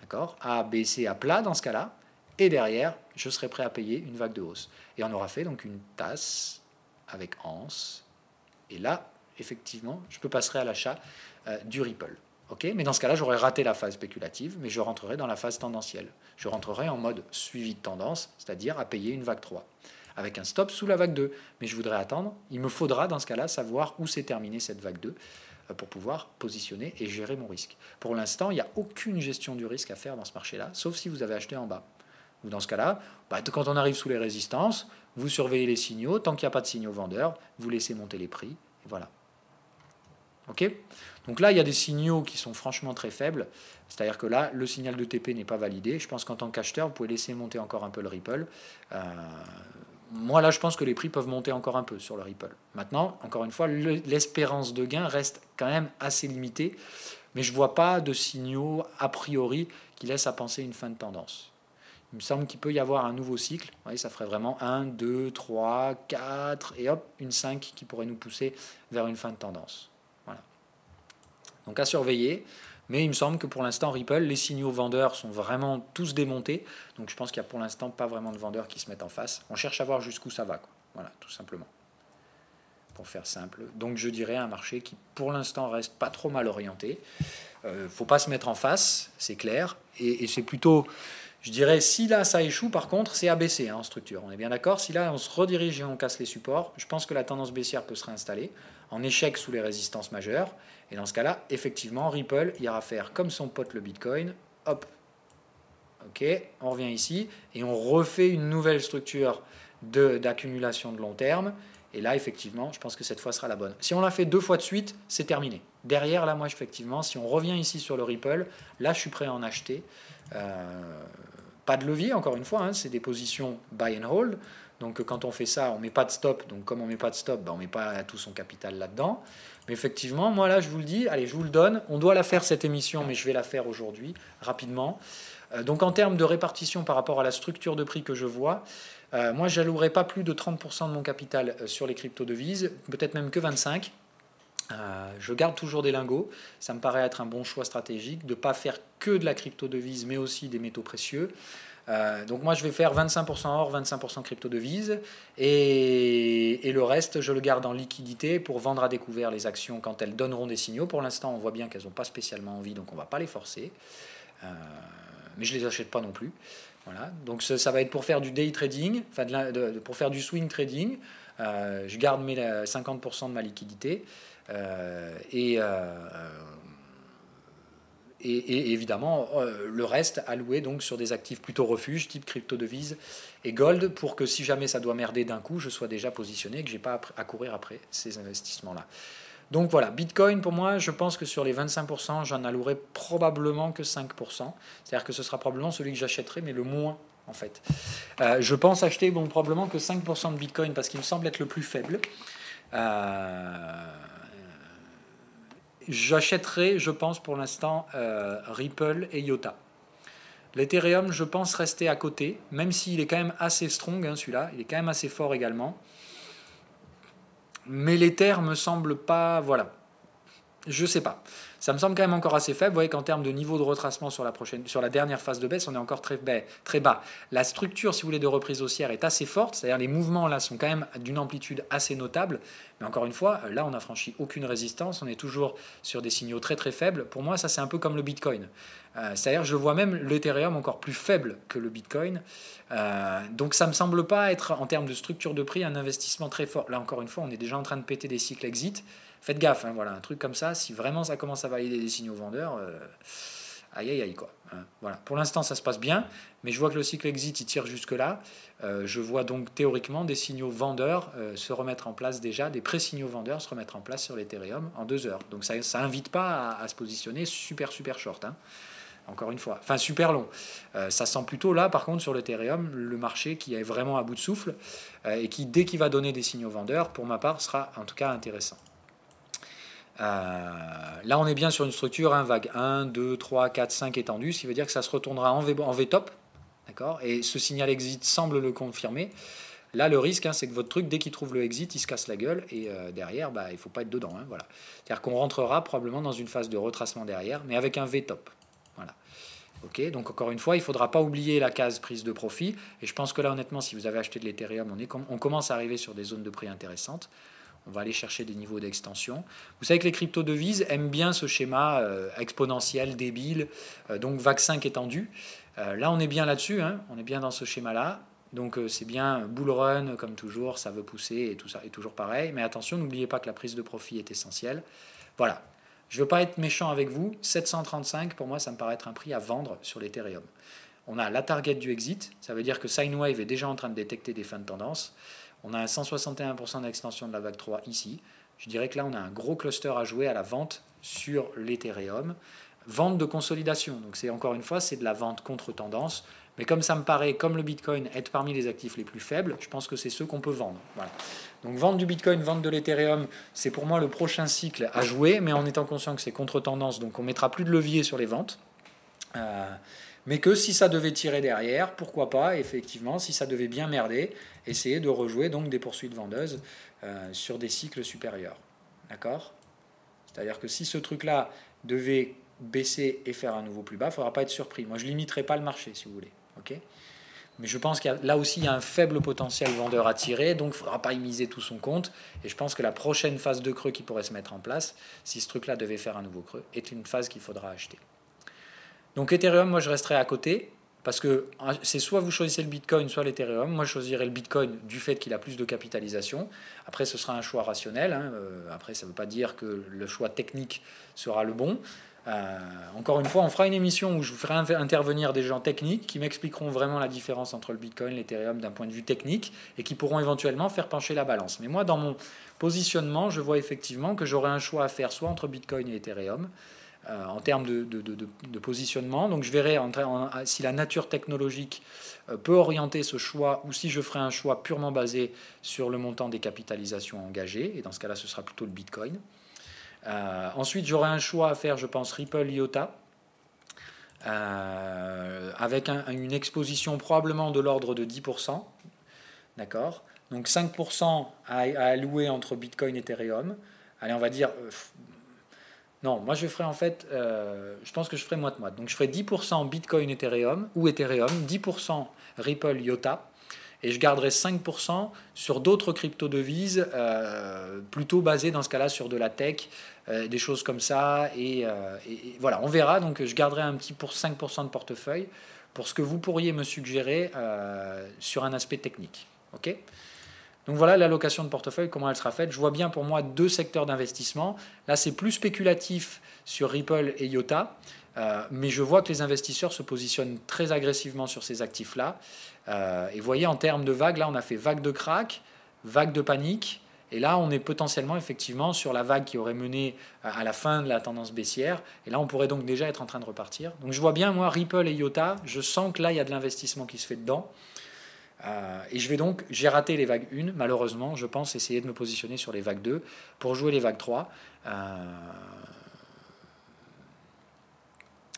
D'accord. A, B, C à plat dans ce cas-là. Et derrière, je serai prêt à payer une vague de hausse. Et on aura fait donc une tasse avec anse. Et là, effectivement, je peux passer à l'achat du Ripple. Okay, mais dans ce cas-là, j'aurais raté la phase spéculative, mais je rentrerai dans la phase tendancielle. Je rentrerai en mode suivi de tendance, c'est-à-dire à payer une vague 3, avec un stop sous la vague 2. Mais je voudrais attendre. Il me faudra, dans ce cas-là, savoir où s'est terminée cette vague 2 pour pouvoir positionner et gérer mon risque. Pour l'instant, il n'y a aucune gestion du risque à faire dans ce marché-là, sauf si vous avez acheté en bas. Ou dans ce cas-là, quand on arrive sous les résistances, vous surveillez les signaux. Tant qu'il n'y a pas de signaux vendeurs, vous laissez monter les prix. Et voilà. Ok. Donc là, il y a des signaux qui sont franchement très faibles. C'est-à-dire que là, le signal de TP n'est pas validé. Je pense qu'en tant qu'acheteur, vous pouvez laisser monter encore un peu le Ripple. Moi, là, je pense que les prix peuvent monter encore un peu sur le Ripple. Maintenant, encore une fois, l'espérance de gain reste quand même assez limitée. Mais je ne vois pas de signaux a priori qui laissent à penser une fin de tendance. Il me semble qu'il peut y avoir un nouveau cycle. Vous voyez, ça ferait vraiment 1, 2, 3, 4 et hop, une 5 qui pourrait nous pousser vers une fin de tendance. Voilà. Donc à surveiller. Mais il me semble que pour l'instant, Ripple, les signaux vendeurs sont vraiment tous démontés. Donc je pense qu'il n'y a pour l'instant pas vraiment de vendeurs qui se mettent en face. On cherche à voir jusqu'où ça va, quoi. Voilà, tout simplement. Pour faire simple. Donc je dirais un marché qui pour l'instant reste pas trop mal orienté. Faut pas se mettre en face, c'est clair. Et c'est plutôt... Je dirais, si là ça échoue, par contre, c'est abaissé en structure. On est bien d'accord. Si là on se redirige et on casse les supports, je pense que la tendance baissière peut se réinstaller en échec sous les résistances majeures. Et dans ce cas-là, effectivement, Ripple ira faire comme son pote le Bitcoin. Hop. Ok, on revient ici et on refait une nouvelle structure d'accumulation de long terme. Et là, effectivement, je pense que cette fois sera la bonne. Si on l'a fait 2 fois de suite, c'est terminé. Derrière, là, moi, effectivement, si on revient ici sur le Ripple, là, je suis prêt à en acheter. Pas de levier, encore une fois, hein, c'est des positions buy and hold. Donc quand on fait ça, on ne met pas de stop. Donc comme on ne met pas de stop, on ne met pas tout son capital là-dedans. Mais effectivement, moi là, je vous le dis, allez, je vous le donne. On doit la faire cette émission, mais je vais la faire aujourd'hui, rapidement. Donc en termes de répartition par rapport à la structure de prix que je vois, moi, je n'allouerai pas plus de 30% de mon capital sur les crypto-devises, peut-être même que 25%. Je garde toujours des lingots. Ça me paraît être un bon choix stratégique de ne pas faire que de la crypto-devise, mais aussi des métaux précieux. Donc moi, je vais faire 25% or, 25% crypto-devise. Et le reste, je le garde en liquidité pour vendre à découvert les actions quand elles donneront des signaux. Pour l'instant, on voit bien qu'elles n'ont pas spécialement envie, donc on ne va pas les forcer. Mais je ne les achète pas non plus. Voilà. Donc ça va être pour faire du day trading, enfin pour faire du swing trading. Je garde mes 50% de ma liquidité. Et évidemment, le reste alloué donc sur des actifs plutôt refuges, type crypto-devises et gold, pour que si jamais ça doit merder d'un coup, je sois déjà positionné et que je n'ai pas à courir après ces investissements-là. Donc voilà, Bitcoin, pour moi, je pense que sur les 25%, j'en allouerai probablement que 5%. C'est-à-dire que ce sera probablement celui que j'achèterai, mais le moins, en fait. Je pense acheter probablement que 5% de Bitcoin, parce qu'il me semble être le plus faible. J'achèterai, je pense, pour l'instant, Ripple et IOTA. L'Ethereum, je pense rester à côté, même s'il est quand même assez strong, hein, celui-là. Il est quand même assez fort également. Mais l'Ether me semble pas... Voilà. Je sais pas. Ça me semble quand même encore assez faible. Vous voyez qu'en termes de niveau de retracement sur la dernière phase de baisse, on est encore très bas. La structure, si vous voulez, de reprise haussière est assez forte. C'est-à-dire les mouvements là sont quand même d'une amplitude assez notable. Mais encore une fois, là, on n'a franchi aucune résistance. On est toujours sur des signaux très très faibles. Pour moi, ça c'est un peu comme le Bitcoin. C'est-à-dire, je vois même l'Ethereum encore plus faible que le Bitcoin. Donc ça ne me semble pas être, en termes de structure de prix, un investissement très fort. Là, encore une fois, on est déjà en train de péter des cycles exit. Faites gaffe, hein, voilà, un truc comme ça, si vraiment ça commence à valider des signaux vendeurs, aïe aïe aïe quoi. Voilà. Pour l'instant ça se passe bien, mais je vois que le cycle exit il tire jusque là. Je vois donc théoriquement des signaux vendeurs se remettre en place déjà, des pré-signaux vendeurs se remettre en place sur l'Ethereum en 2 heures. Donc ça invite pas à se positionner super short. Hein. Encore une fois, enfin super long. Ça sent plutôt là, par contre, sur l'Ethereum, le marché qui est vraiment à bout de souffle et qui, dès qu'il va donner des signaux vendeurs, pour ma part, sera en tout cas intéressant. Là, on est bien sur une structure, vague 1, 2, 3, 4, 5 étendue, ce qui veut dire que ça se retournera en V-top, d'accord. Et ce signal exit semble le confirmer. Là, le risque, c'est que votre truc, dès qu'il trouve le exit, il se casse la gueule et derrière, il ne faut pas être dedans. Voilà. C'est-à-dire qu'on rentrera probablement dans une phase de retracement derrière, mais avec un V-top. Voilà. Ok, donc encore une fois, il ne faudra pas oublier la case prise de profit. Et je pense que là, honnêtement, si vous avez acheté de l'Ethereum, on commence à arriver sur des zones de prix intéressantes. On va aller chercher des niveaux d'extension. Vous savez que les crypto-devises aiment bien ce schéma exponentiel, débile, donc vague 5 étendu. Là, on est bien là-dessus, on est bien dans ce schéma-là. Donc c'est bien bull run, comme toujours, ça veut pousser et tout ça est toujours pareil. Mais attention, n'oubliez pas que la prise de profit est essentielle. Voilà. Je ne veux pas être méchant avec vous. 735, pour moi, ça me paraît être un prix à vendre sur l'Ethereum. On a la target du exit. Ça veut dire que Sinewave est déjà en train de détecter des fins de tendance. On a un 161% d'extension de la vague 3 ici. Je dirais que là, on a un gros cluster à jouer à la vente sur l'Ethereum. Vente de consolidation. Donc, c'est encore une fois, c'est de la vente contre tendance. Mais comme ça me paraît, comme le Bitcoin, être parmi les actifs les plus faibles, je pense que c'est ceux qu'on peut vendre. Voilà. Donc vente du Bitcoin, vente de l'Ethereum, c'est pour moi le prochain cycle à jouer, mais en étant conscient que c'est contre-tendance, donc on mettra plus de levier sur les ventes. Mais que si ça devait tirer derrière, pourquoi pas, effectivement, si ça devait bien merder, essayer de rejouer donc des poursuites vendeuses sur des cycles supérieurs. D'accord ? C'est-à-dire que si ce truc-là devait baisser et faire un nouveau plus bas, il ne faudra pas être surpris. Moi, je ne limiterai pas le marché, si vous voulez. Okay, mais je pense qu'il là aussi, il y a un faible potentiel vendeur à tirer, donc il ne faudra pas y miser tout son compte. Et je pense que la prochaine phase de creux qui pourrait se mettre en place, si ce truc-là devait faire un nouveau creux, est une phase qu'il faudra acheter. Donc Ethereum, moi je resterai à côté, parce que c'est soit vous choisissez le Bitcoin, soit l'Ethereum. Moi je choisirais le Bitcoin du fait qu'il a plus de capitalisation. Après ce sera un choix rationnel. Après ça ne veut pas dire que le choix technique sera le bon. Encore une fois, on fera une émission où je vous ferai intervenir des gens techniques qui m'expliqueront vraiment la différence entre le Bitcoin et l'Ethereum d'un point de vue technique et qui pourront éventuellement faire pencher la balance. Mais moi, dans mon positionnement, je vois effectivement que j'aurai un choix à faire soit entre Bitcoin et Ethereum en termes de positionnement. Donc je verrai si la nature technologique peut orienter ce choix ou si je ferai un choix purement basé sur le montant des capitalisations engagées. Et dans ce cas-là, ce sera plutôt le Bitcoin. Ensuite, j'aurai un choix à faire, je pense, Ripple IOTA, avec une exposition probablement de l'ordre de 10%. D'accord ? Donc 5% à allouer entre Bitcoin et Ethereum. Allez, on va dire... non, moi je ferai en fait... je pense que je ferai moite-moite. Donc je ferai 10% Bitcoin Ethereum, ou Ethereum, 10% Ripple IOTA, et je garderai 5% sur d'autres crypto-devises, plutôt basées dans ce cas-là sur de la tech, des choses comme ça. Et voilà, on verra. Donc je garderai un petit 5% de portefeuille pour ce que vous pourriez me suggérer sur un aspect technique. Ok ? Donc voilà l'allocation de portefeuille, comment elle sera faite. Je vois bien pour moi 2 secteurs d'investissement. Là, c'est plus spéculatif sur Ripple et IOTA. Mais je vois que les investisseurs se positionnent très agressivement sur ces actifs-là. Et vous voyez, en termes de vagues, là, on a fait vague de crack, vague de panique. Et là, on est potentiellement, effectivement, sur la vague qui aurait mené à la fin de la tendance baissière. Et là, on pourrait donc déjà être en train de repartir. Donc je vois bien, moi, Ripple et IOTA, je sens que là, il y a de l'investissement qui se fait dedans. Et j'ai raté les vagues 1, malheureusement. Je pense essayer de me positionner sur les vagues 2 pour jouer les vagues 3.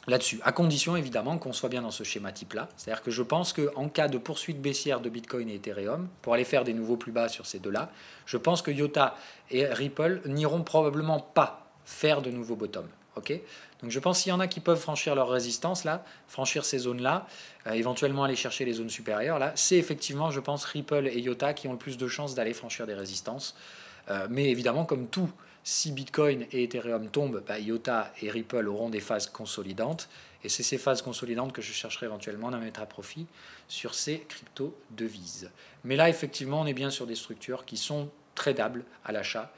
Là-dessus, à condition évidemment qu'on soit bien dans ce schéma type-là. C'est-à-dire que je pense qu'en cas de poursuite baissière de Bitcoin et Ethereum, pour aller faire des nouveaux plus bas sur ces deux-là, je pense que IOTA et Ripple n'iront probablement pas faire de nouveaux bottoms. Okay, donc je pense qu'il y en a qui peuvent franchir leur résistance, là, franchir ces zones-là, éventuellement aller chercher les zones supérieures, là, c'est effectivement, je pense, Ripple et IOTA qui ont le plus de chances d'aller franchir des résistances. Mais évidemment, comme tout, si Bitcoin et Ethereum tombent, IOTA et Ripple auront des phases consolidantes. Et c'est ces phases consolidantes que je chercherai éventuellement à mettre à profit sur ces crypto-devises. Mais là, effectivement, on est bien sur des structures qui sont tradables à l'achat.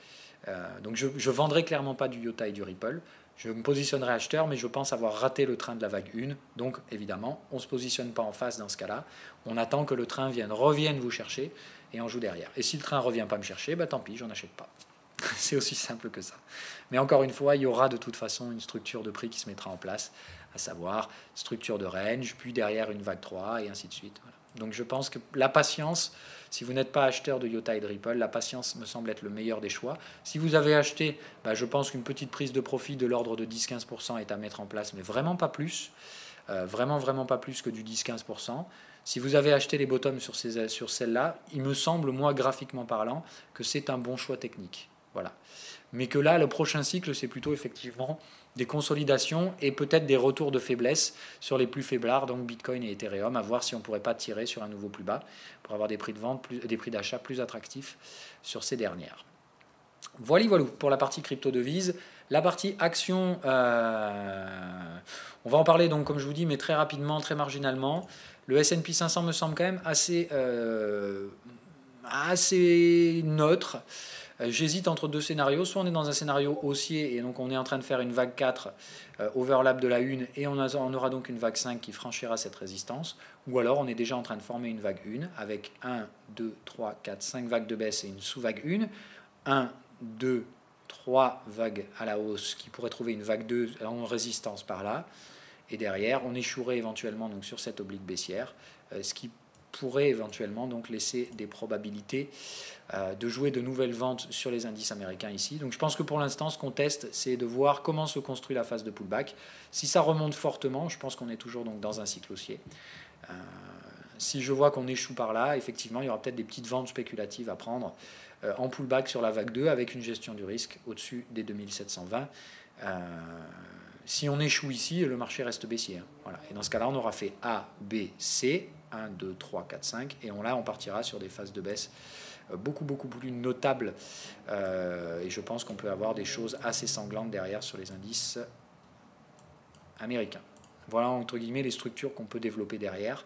Donc je ne vendrai clairement pas du IOTA et du Ripple. Je me positionnerai acheteur, mais je pense avoir raté le train de la vague 1. Donc, évidemment, on ne se positionne pas en face dans ce cas-là. On attend que le train revienne vous chercher et on joue derrière. Et si le train ne revient pas me chercher, tant pis, j'en achète pas. C'est aussi simple que ça. Mais encore une fois, il y aura de toute façon une structure de prix qui se mettra en place, à savoir structure de range, puis derrière une vague 3 et ainsi de suite. Voilà. Donc je pense que la patience, si vous n'êtes pas acheteur de IOTA et de Ripple, la patience me semble être le meilleur des choix. Si vous avez acheté, je pense qu'une petite prise de profit de l'ordre de 10-15% est à mettre en place, mais vraiment pas plus. Vraiment pas plus que du 10-15%. Si vous avez acheté les bottoms sur celles-là, il me semble, moi, graphiquement parlant, que c'est un bon choix technique. Voilà. Mais que là, le prochain cycle, c'est plutôt effectivement des consolidations et peut-être des retours de faiblesse sur les plus faiblards, donc Bitcoin et Ethereum, à voir si on ne pourrait pas tirer sur un nouveau plus bas pour avoir des prix de vente, des prix d'achat plus attractifs sur ces dernières. Voilà pour la partie crypto-devise. La partie action, on va en parler donc comme je vous dis, mais très rapidement, très marginalement. Le S&P 500 me semble quand même assez neutre. J'hésite entre deux scénarios. Soit on est dans un scénario haussier et donc on est en train de faire une vague 4 overlap de la 1 et on aura donc une vague 5 qui franchira cette résistance. Ou alors on est déjà en train de former une vague 1 avec 1, 2, 3, 4, 5 vagues de baisse et une sous-vague 1. 1, 2, 3 vagues à la hausse qui pourraient trouver une vague 2 en résistance par là. Et derrière, on échouerait éventuellement donc, sur cette oblique baissière, ce qui pourrait éventuellement donc laisser des probabilités de jouer de nouvelles ventes sur les indices américains ici. Donc je pense que pour l'instant, ce qu'on teste, c'est de voir comment se construit la phase de pullback. Si ça remonte fortement, je pense qu'on est toujours donc, dans un cycle haussier. Si je vois qu'on échoue par là, effectivement, il y aura peut-être des petites ventes spéculatives à prendre en pullback sur la vague 2 avec une gestion du risque au-dessus des 2720. Si on échoue ici, le marché reste baissier. Voilà. Et dans ce cas-là, on aura fait A, B, C, 1, 2, 3, 4, 5, et on partira sur des phases de baisse beaucoup plus notables. Et je pense qu'on peut avoir des choses assez sanglantes derrière sur les indices américains. Voilà, entre guillemets, les structures qu'on peut développer derrière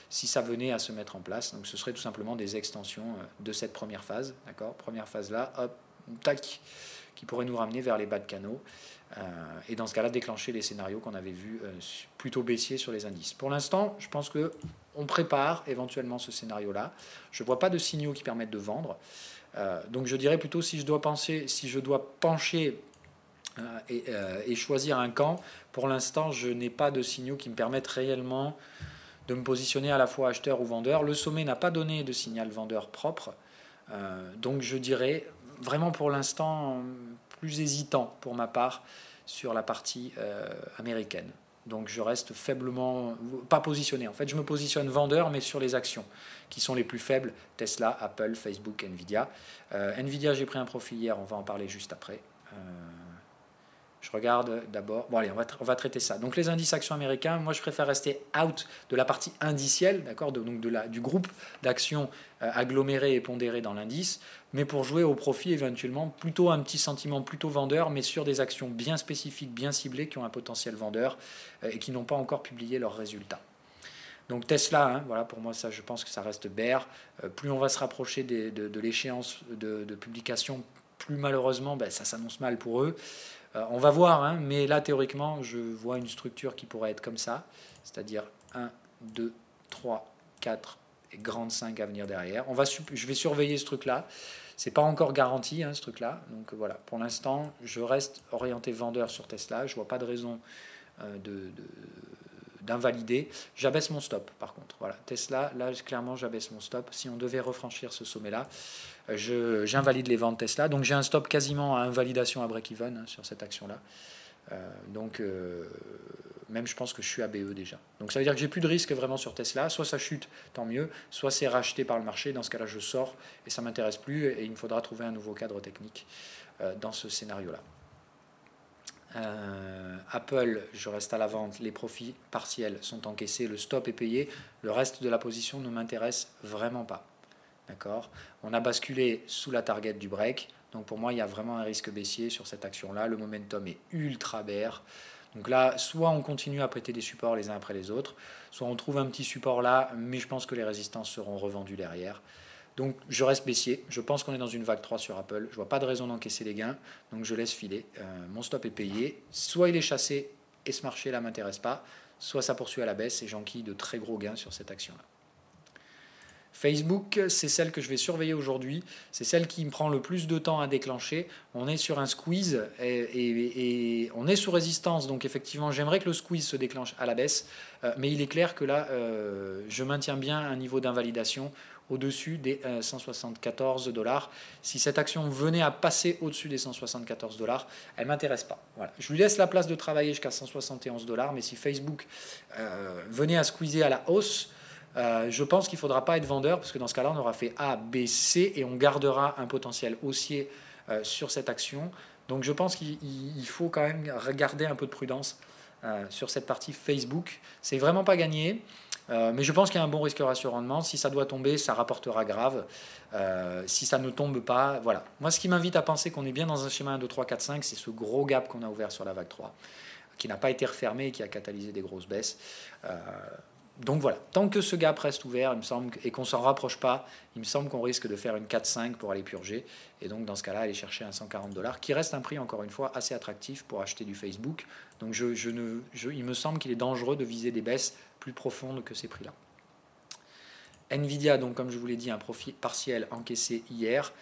si ça venait à se mettre en place. Donc ce serait tout simplement des extensions de cette première phase. D'accord ? Première phase là, hop, tac, qui pourrait nous ramener vers les bas de canaux. Et dans ce cas-là, déclencher les scénarios qu'on avait vus plutôt baissiers sur les indices. Pour l'instant, je pense qu'on prépare éventuellement ce scénario-là. Je ne vois pas de signaux qui permettent de vendre. Donc je dirais plutôt si je dois pencher et choisir un camp, pour l'instant, je n'ai pas de signaux qui me permettent réellement de me positionner à la fois acheteur ou vendeur. Le sommet n'a pas donné de signal vendeur propre. Donc je dirais vraiment pour l'instant plus hésitant pour ma part sur la partie américaine. Donc je reste faiblement, pas positionné. En fait, je me positionne vendeur, mais sur les actions qui sont les plus faibles, Tesla, Apple, Facebook, Nvidia. Nvidia, j'ai pris un profit hier, on va en parler juste après. Je regarde d'abord. Bon allez, on va traiter ça. Donc les indices actions américains, moi je préfère rester out de la partie indicielle, d'accord, donc du groupe d'actions agglomérées et pondérées dans l'indice, mais pour jouer au profit éventuellement, plutôt un petit sentiment plutôt vendeur, mais sur des actions bien spécifiques, bien ciblées, qui ont un potentiel vendeur et qui n'ont pas encore publié leurs résultats. Donc Tesla, voilà, pour moi ça, je pense que ça reste bear. Plus on va se rapprocher de l'échéance de publication, plus malheureusement ça s'annonce mal pour eux. On va voir, mais là, théoriquement, je vois une structure qui pourrait être comme ça, c'est-à-dire 1, 2, 3, 4 et grande 5 à venir derrière. Je vais surveiller ce truc-là. Ce n'est pas encore garanti, ce truc-là. Donc voilà, pour l'instant, je reste orienté vendeur sur Tesla. Je ne vois pas de raison d'invalider. J'abaisse mon stop, par contre. Voilà, Tesla, là, clairement, j'abaisse mon stop. Si on devait refranchir ce sommet-là, j'invalide les ventes Tesla. Donc j'ai un stop quasiment à invalidation à break-even sur cette action-là. Même je pense que je suis à BE déjà. Donc ça veut dire que j'ai plus de risque vraiment sur Tesla. Soit ça chute, tant mieux. Soit c'est racheté par le marché. Dans ce cas-là, je sors et ça ne m'intéresse plus. Et il me faudra trouver un nouveau cadre technique dans ce scénario-là. Apple, je reste à la vente. Les profits partiels sont encaissés. Le stop est payé. Le reste de la position ne m'intéresse vraiment pas. D'accord ? On a basculé sous la target du break. Donc pour moi, il y a vraiment un risque baissier sur cette action-là. Le momentum est ultra bear. Donc là, soit on continue à prêter des supports les uns après les autres, soit on trouve un petit support là, mais je pense que les résistances seront revendues derrière. Donc je reste baissier, je pense qu'on est dans une vague 3 sur Apple, je vois pas de raison d'encaisser les gains, donc je laisse filer. Mon stop est payé, soit il est chassé et ce marché-là m'intéresse pas, soit ça poursuit à la baisse et j'enquille de très gros gains sur cette action-là. Facebook, c'est celle que je vais surveiller aujourd'hui. C'est celle qui me prend le plus de temps à déclencher. On est sur un squeeze et on est sous résistance. Donc effectivement, j'aimerais que le squeeze se déclenche à la baisse. Mais il est clair que là, je maintiens bien un niveau d'invalidation au-dessus des 174 $. Si cette action venait à passer au-dessus des 174 $, elle ne m'intéresse pas. Voilà. Je lui laisse la place de travailler jusqu'à 171 $. Mais si Facebook venait à squeezer à la hausse, je pense qu'il ne faudra pas être vendeur parce que dans ce cas-là, on aura fait A, B, C et on gardera un potentiel haussier sur cette action. Donc je pense qu'il faut quand même regarder un peu de prudence sur cette partie Facebook. C'est vraiment pas gagné, mais je pense qu'il y a un bon risque ratio-rendement. Si ça doit tomber, ça rapportera grave. Si ça ne tombe pas, voilà. Moi, ce qui m'invite à penser qu'on est bien dans un schéma 1, 2, 3, 4, 5, c'est ce gros gap qu'on a ouvert sur la vague 3, qui n'a pas été refermé et qui a catalysé des grosses baisses. Donc voilà, tant que ce gap reste ouvert, il me semble, et qu'on ne s'en rapproche pas, il me semble qu'on risque de faire une 4-5 pour aller purger. Et donc dans ce cas-là, aller chercher un 140 $, qui reste un prix, encore une fois, assez attractif pour acheter du Facebook. Donc il me semble qu'il est dangereux de viser des baisses plus profondes que ces prix-là. Nvidia, donc comme je vous l'ai dit, un profit partiel encaissé hier.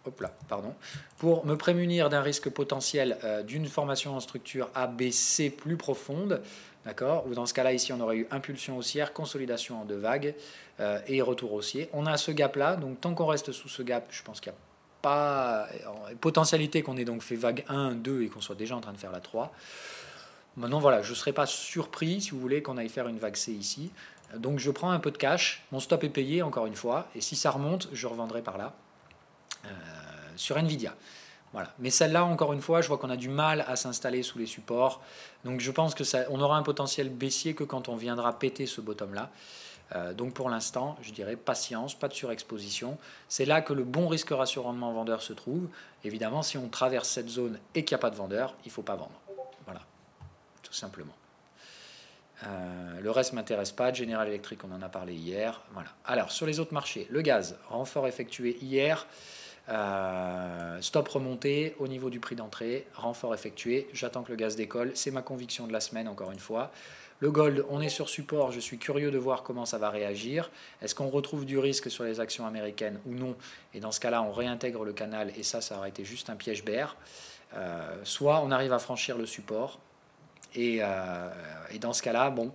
Hop là, pardon. Pour me prémunir d'un risque potentiel d'une formation en structure ABC plus profonde, d'accord, ou dans ce cas-là, ici, on aurait eu impulsion haussière, consolidation en deux vagues et retour haussier. On a ce gap-là, donc tant qu'on reste sous ce gap, je pense qu'il n'y a pas potentialité qu'on ait donc fait vague 1, 2 et qu'on soit déjà en train de faire la 3. Maintenant, voilà, je ne serais pas surpris, si vous voulez, qu'on aille faire une vague C ici. Donc, je prends un peu de cash, mon stop est payé, encore une fois, et si ça remonte, je revendrai par là. Sur Nvidia. Voilà. Mais celle-là, encore une fois, je vois qu'on a du mal à s'installer sous les supports. Donc je pense que on aura un potentiel baissier que quand on viendra péter ce bottom-là. Donc pour l'instant, je dirais patience, pas de surexposition. C'est là que le bon risque ratio-rendement vendeur se trouve. Évidemment, si on traverse cette zone et qu'il n'y a pas de vendeur, il ne faut pas vendre. Voilà, tout simplement. Le reste ne m'intéresse pas. General Electric, on en a parlé hier. Voilà. Alors, sur les autres marchés, le gaz, renfort effectué hier. Stop remonté au niveau du prix d'entrée, renfort effectué, j'attends que le gaz décolle, c'est ma conviction de la semaine encore une fois. Le gold, on est sur support, je suis curieux de voir comment ça va réagir. Est-ce qu'on retrouve du risque sur les actions américaines ou non? Et dans ce cas-là, on réintègre le canal et ça aurait été juste un piège bear. Soit on arrive à franchir le support et dans ce cas-là, bon,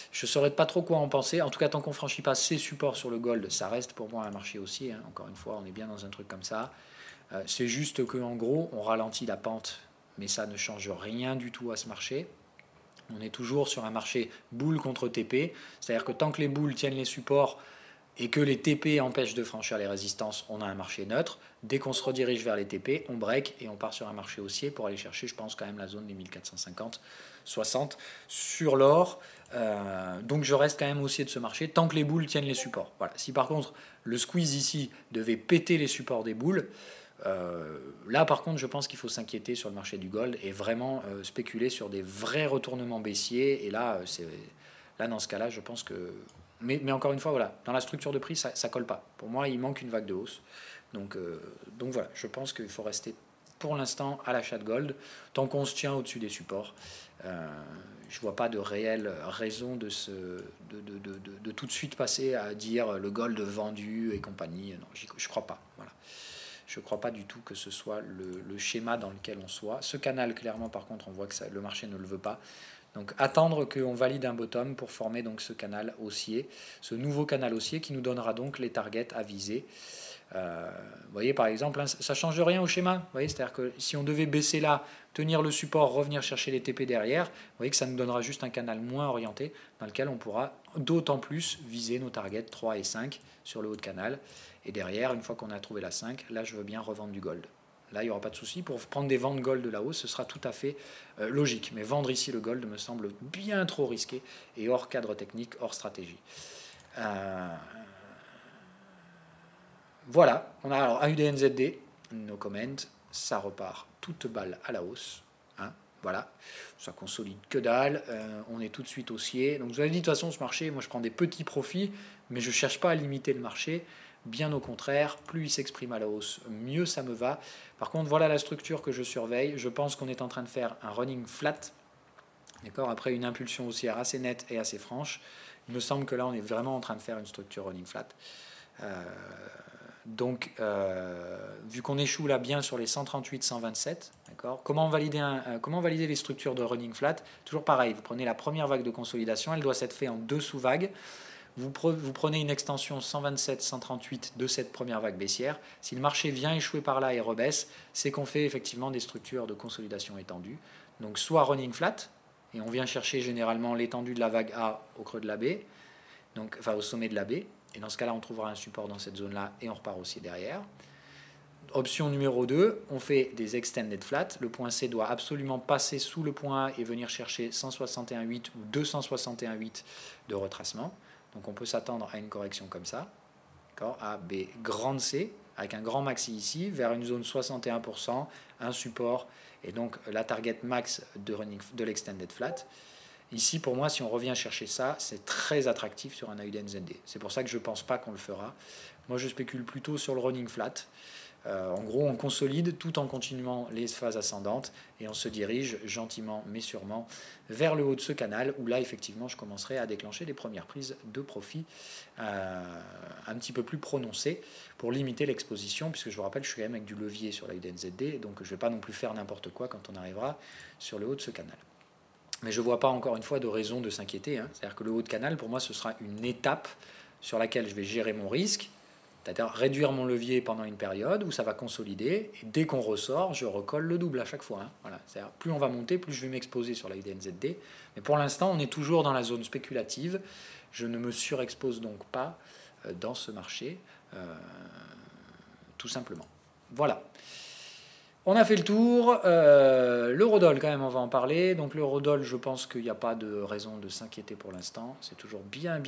je ne saurais pas trop quoi en penser. En tout cas, tant qu'on ne franchit pas ces supports sur le gold, ça reste pour moi un marché haussier. Hein. Encore une fois, on est bien dans un truc comme ça. C'est juste qu'en gros, on ralentit la pente, mais ça ne change rien du tout à ce marché. On est toujours sur un marché boule contre TP. C'est-à-dire que tant que les boules tiennent les supports et que les TP empêchent de franchir les résistances, on a un marché neutre. Dès qu'on se redirige vers les TP, on break et on part sur un marché haussier pour aller chercher, je pense, quand même la zone des 1450, 60 sur l'or. Donc je reste quand même haussier de ce marché tant que les boules tiennent les supports. Voilà. Si par contre le squeeze ici devait péter les supports des boules, là par contre je pense qu'il faut s'inquiéter sur le marché du gold et vraiment spéculer sur des vrais retournements baissiers. Et là, là dans ce cas-là, je pense que... Mais encore une fois, voilà, dans la structure de prix, ça ne colle pas. Pour moi, il manque une vague de hausse. Donc voilà, je pense qu'il faut rester pour l'instant à l'achat de gold tant qu'on se tient au-dessus des supports. Je ne vois pas de réelle raison de tout de suite passer à dire le gold vendu et compagnie. Non, je ne crois pas. Voilà. Je ne crois pas du tout que ce soit le schéma dans lequel on soit. Ce canal, clairement, par contre, on voit que le marché ne le veut pas. Donc attendre qu'on valide un bottom pour former donc ce canal haussier, ce nouveau canal haussier qui nous donnera donc les targets à viser. Vous voyez par exemple, hein, ça ne change rien au schéma. Vous voyez, c'est-à-dire que si on devait baisser là, tenir le support, revenir chercher les TP derrière, vous voyez que ça nous donnera juste un canal moins orienté dans lequel on pourra d'autant plus viser nos targets 3 et 5 sur le haut de canal. Et derrière, une fois qu'on a trouvé la 5, là je veux bien revendre du gold. Là, il n'y aura pas de souci. Pour prendre des ventes gold de là-haut, ce sera tout à fait logique. Mais vendre ici le gold me semble bien trop risqué et hors cadre technique, hors stratégie. Voilà. On a alors AUDNZD, no comment. Ça repart toute balle à la hausse. Hein, voilà. Ça consolide que dalle. On est tout de suite haussier. Donc, je vous avais dit, de toute façon, ce marché, moi, je prends des petits profits, mais je ne cherche pas à limiter le marché. Bien au contraire, plus il s'exprime à la hausse, mieux ça me va. Par contre, voilà la structure que je surveille. Je pense qu'on est en train de faire un running flat, d'accord, après une impulsion haussière assez nette et assez franche. Il me semble que là, on est vraiment en train de faire une structure running flat. Donc, vu qu'on échoue là bien sur les 138-127, d'accord, comment valider les structures de running flat? Toujours pareil, vous prenez la première vague de consolidation, elle doit s'être faite en 2 sous-vagues. Vous prenez une extension 127-138 de cette première vague baissière. Si le marché vient échouer par là et rebaisse, c'est qu'on fait effectivement des structures de consolidation étendues. Donc soit running flat, et on vient chercher généralement l'étendue de la vague A au creux de la B, donc, enfin au sommet de la B. Et dans ce cas-là, on trouvera un support dans cette zone-là et on repart aussi derrière. Option numéro 2, on fait des extended flat. Le point C doit absolument passer sous le point A et venir chercher 161,8 ou 261,8 de retracement. Donc on peut s'attendre à une correction comme ça. A, B, grande C, avec un grand maxi ici, vers une zone 61%, un support, et donc la target max de l'extended flat. Ici, pour moi, si on revient chercher ça, c'est très attractif sur un AUDNZD. C'est pour ça que je ne pense pas qu'on le fera. Moi, je spécule plutôt sur le running flat. En gros, on consolide tout en continuant les phases ascendantes et on se dirige gentiment mais sûrement vers le haut de ce canal où là, effectivement, je commencerai à déclencher les premières prises de profit un petit peu plus prononcées pour limiter l'exposition, puisque je vous rappelle, je suis quand même avec du levier sur l'AUDNZD, donc je ne vais pas non plus faire n'importe quoi quand on arrivera sur le haut de ce canal. Mais je ne vois pas encore une fois de raison de s'inquiéter. C'est-à-dire que le haut de canal, pour moi, ce sera une étape sur laquelle je vais gérer mon risque, c'est-à-dire réduire mon levier pendant une période où ça va consolider, et dès qu'on ressort, je recolle le double à chaque fois. Voilà. C'est-à-dire, plus on va monter, plus je vais m'exposer sur la UDNZD. Mais pour l'instant, on est toujours dans la zone spéculative. Je ne me surexpose donc pas dans ce marché, tout simplement. Voilà. On a fait le tour. L'eurodoll, quand même, on va en parler. Donc l'eurodoll, je pense qu'il n'y a pas de raison de s'inquiéter pour l'instant. C'est toujours bien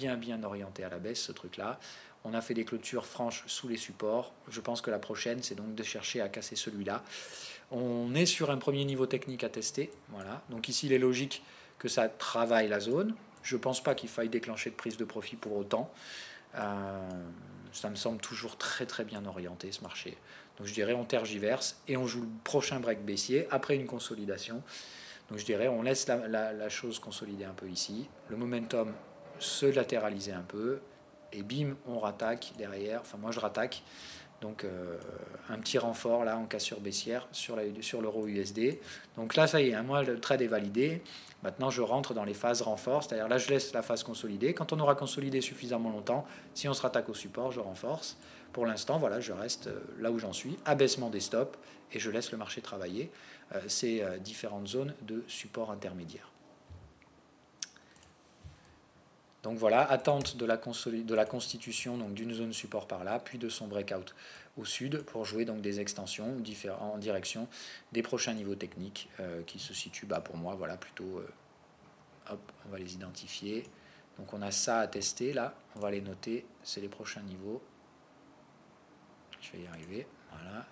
orienté à la baisse, ce truc-là. On a fait des clôtures franches sous les supports. Je pense que la prochaine, c'est donc de chercher à casser celui-là. On est sur un premier niveau technique à tester. Voilà. Donc ici, il est logique que ça travaille la zone. Je ne pense pas qu'il faille déclencher de prise de profit pour autant. Ça me semble toujours très bien orienté, ce marché. Donc je dirais on tergiverse et on joue le prochain break baissier après une consolidation. Donc je dirais on laisse la chose consolider un peu ici. Le momentum se latéraliser un peu. Et bim, on rattaque derrière. Enfin, moi, je rattaque. Donc, un petit renfort là en cassure baissière sur l'euro USD. Donc là, ça y est, moi, le trade est validé. Maintenant, je rentre dans les phases renfort. C'est-à-dire là, je laisse la phase consolider. Quand on aura consolidé suffisamment longtemps, si on se rattaque au support, je renforce. Pour l'instant, voilà, je reste là où j'en suis. Abaissement des stops et je laisse le marché travailler ces différentes zones de support intermédiaire. Donc voilà, attente de la constitution d'une zone support par là, puis de son breakout au sud pour jouer donc des extensions en direction des prochains niveaux techniques qui se situent pour moi voilà, plutôt, hop, on va les identifier. Donc on a ça à tester là, on va les noter, c'est les prochains niveaux. Je vais y arriver, voilà.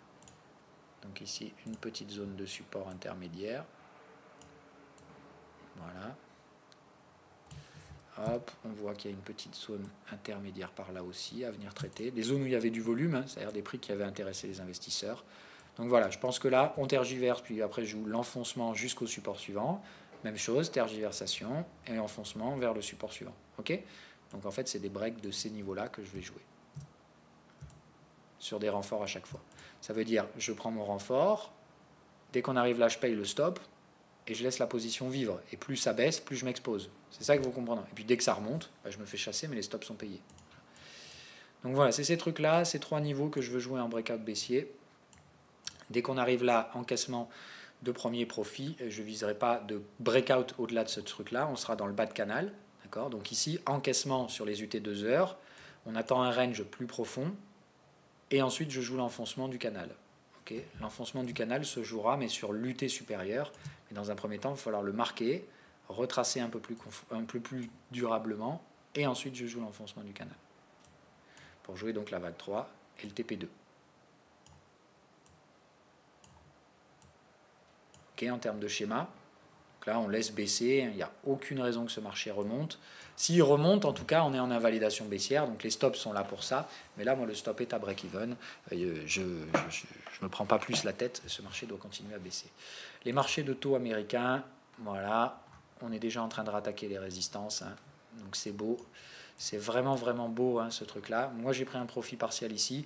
Donc ici, une petite zone de support intermédiaire. Voilà. Hop, on voit qu'il y a une petite zone intermédiaire par là aussi à venir traiter. Des zones où il y avait du volume, c'est-à-dire des prix qui avaient intéressé les investisseurs. Donc voilà, je pense que là, on tergiverse, puis après je joue l'enfoncement jusqu'au support suivant. Même chose, tergiversation et enfoncement vers le support suivant. Ok? Donc en fait, c'est des breaks de ces niveaux-là que je vais jouer. Sur des renforts à chaque fois. Ça veut dire, je prends mon renfort, dès qu'on arrive là, je paye le stop, et je laisse la position vivre. Et plus ça baisse, plus je m'expose. C'est ça que vous comprenez. Et puis dès que ça remonte, je me fais chasser, mais les stops sont payés. Donc voilà, c'est ces trucs-là, ces trois niveaux que je veux jouer en breakout baissier. Dès qu'on arrive là, encaissement de premier profit, je ne viserai pas de breakout au-delà de ce truc-là. On sera dans le bas de canal. Donc ici, encaissement sur les UT 2 heures. On attend un range plus profond. Et ensuite, je joue l'enfoncement du canal. Okay. L'enfoncement du canal se jouera, mais sur l'UT supérieur. Mais dans un premier temps, il va falloir le marquer, retracer un peu plus durablement, et ensuite je joue l'enfoncement du canal. Pour jouer donc la vague 3 et le TP2. Ok, en termes de schéma. Donc là, on laisse baisser. Il n'y a aucune raison que ce marché remonte. S'il remonte, en tout cas, on est en invalidation baissière. Donc les stops sont là pour ça. Mais là, moi, le stop est à break-even. Je ne me prends pas plus la tête. Ce marché doit continuer à baisser. Les marchés de taux américains, voilà. On est déjà en train de rattaquer les résistances. Hein. Donc c'est beau. C'est vraiment, vraiment beau, hein, ce truc-là. Moi, j'ai pris un profit partiel ici.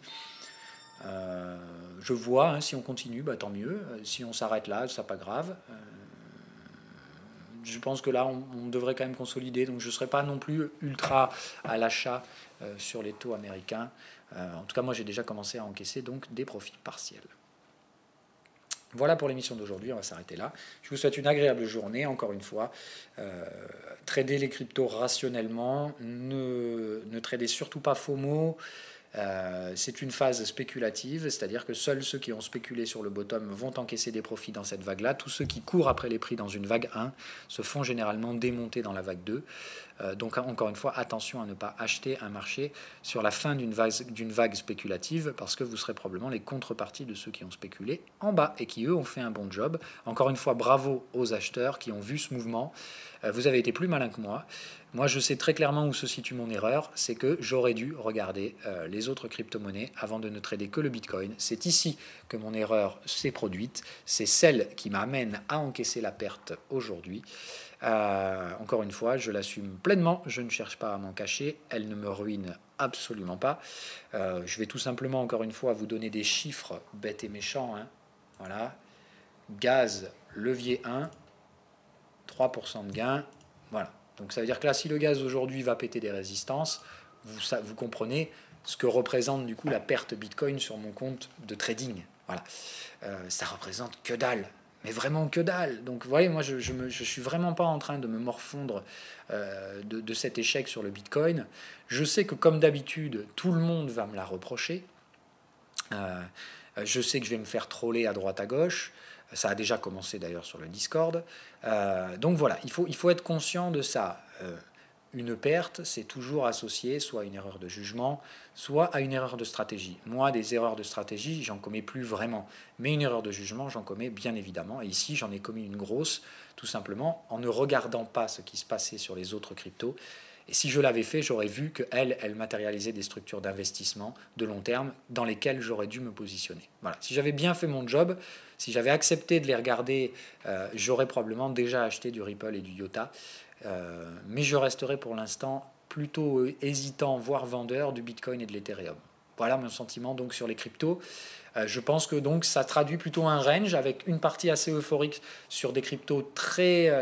Je vois, hein, si on continue, tant mieux. Si on s'arrête là, ça pas grave. Je pense que là, on devrait quand même consolider. Donc, je ne serai pas non plus ultra à l'achat sur les taux américains. En tout cas, moi, j'ai déjà commencé à encaisser donc des profits partiels. Voilà pour l'émission d'aujourd'hui. On va s'arrêter là. Je vous souhaite une agréable journée. Encore une fois, tradez les cryptos rationnellement. Ne tradez surtout pas FOMO. C'est une phase spéculative, c'est-à-dire que seuls ceux qui ont spéculé sur le bottom vont encaisser des profits dans cette vague-là. Tous ceux qui courent après les prix dans une vague 1 se font généralement démonter dans la vague 2. Donc encore une fois, attention à ne pas acheter un marché sur la fin d'une vague spéculative, parce que vous serez probablement les contreparties de ceux qui ont spéculé en bas et qui, eux, ont fait un bon job. Encore une fois, bravo aux acheteurs qui ont vu ce mouvement. Vous avez été plus malin que moi. Moi, je sais très clairement où se situe mon erreur, c'est que j'aurais dû regarder les autres crypto-monnaies avant de ne trader que le Bitcoin. C'est ici que mon erreur s'est produite. C'est celle qui m'amène à encaisser la perte aujourd'hui. Encore une fois, je l'assume pleinement. Je ne cherche pas à m'en cacher. Elle ne me ruine absolument pas. Je vais tout simplement, encore une fois, vous donner des chiffres bêtes et méchants. Hein. Voilà. Gaz, levier 1, 3% de gain. Voilà. Donc ça veut dire que là, si le gaz aujourd'hui va péter des résistances, vous comprenez ce que représente du coup la perte Bitcoin sur mon compte de trading. Voilà. Ça représente que dalle. Mais vraiment que dalle. Donc vous voyez, moi je suis vraiment pas en train de me morfondre de cet échec sur le Bitcoin. Je sais que comme d'habitude, tout le monde va me la reprocher. Je sais que je vais me faire troller à droite à gauche. Ça a déjà commencé d'ailleurs sur le Discord. Donc voilà, il faut être conscient de ça. Une perte, c'est toujours associé soit à une erreur de jugement, soit à une erreur de stratégie. Moi, des erreurs de stratégie, j'en commets plus vraiment. Mais une erreur de jugement, j'en commets bien évidemment. Et ici, j'en ai commis une grosse, tout simplement, en ne regardant pas ce qui se passait sur les autres cryptos. Et si je l'avais fait, j'aurais vu qu'elle matérialisait des structures d'investissement de long terme dans lesquelles j'aurais dû me positionner. Voilà. Si j'avais bien fait mon job, si j'avais accepté de les regarder, j'aurais probablement déjà acheté du Ripple et du IOTA. Mais je resterai pour l'instant plutôt hésitant, voire vendeur du Bitcoin et de l'Ethereum. Voilà mon sentiment donc sur les cryptos. Je pense que donc ça traduit plutôt un range avec une partie assez euphorique sur des cryptos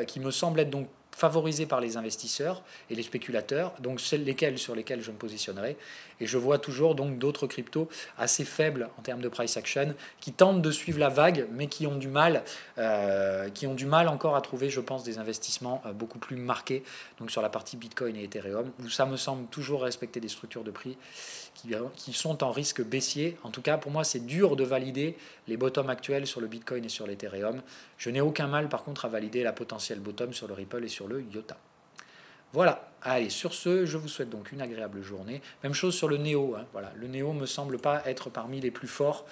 qui me semblent être donc favorisés par les investisseurs et les spéculateurs, donc sur lesquels je me positionnerai. Et je vois toujours donc d'autres cryptos assez faibles en termes de price action, qui tentent de suivre la vague, mais qui ont du mal encore à trouver, je pense, des investissements beaucoup plus marqués, donc sur la partie Bitcoin et Ethereum, où ça me semble toujours respecter des structures de prix qui sont en risque baissier. En tout cas, pour moi, c'est dur de valider les bottoms actuels sur le Bitcoin et sur l'Ethereum. Je n'ai aucun mal, par contre, à valider la potentielle bottom sur le Ripple et sur le IOTA. Voilà, allez, sur ce, je vous souhaite donc une agréable journée. Même chose sur le NEO. Hein, voilà. Le NEO ne me semble pas être parmi les plus forts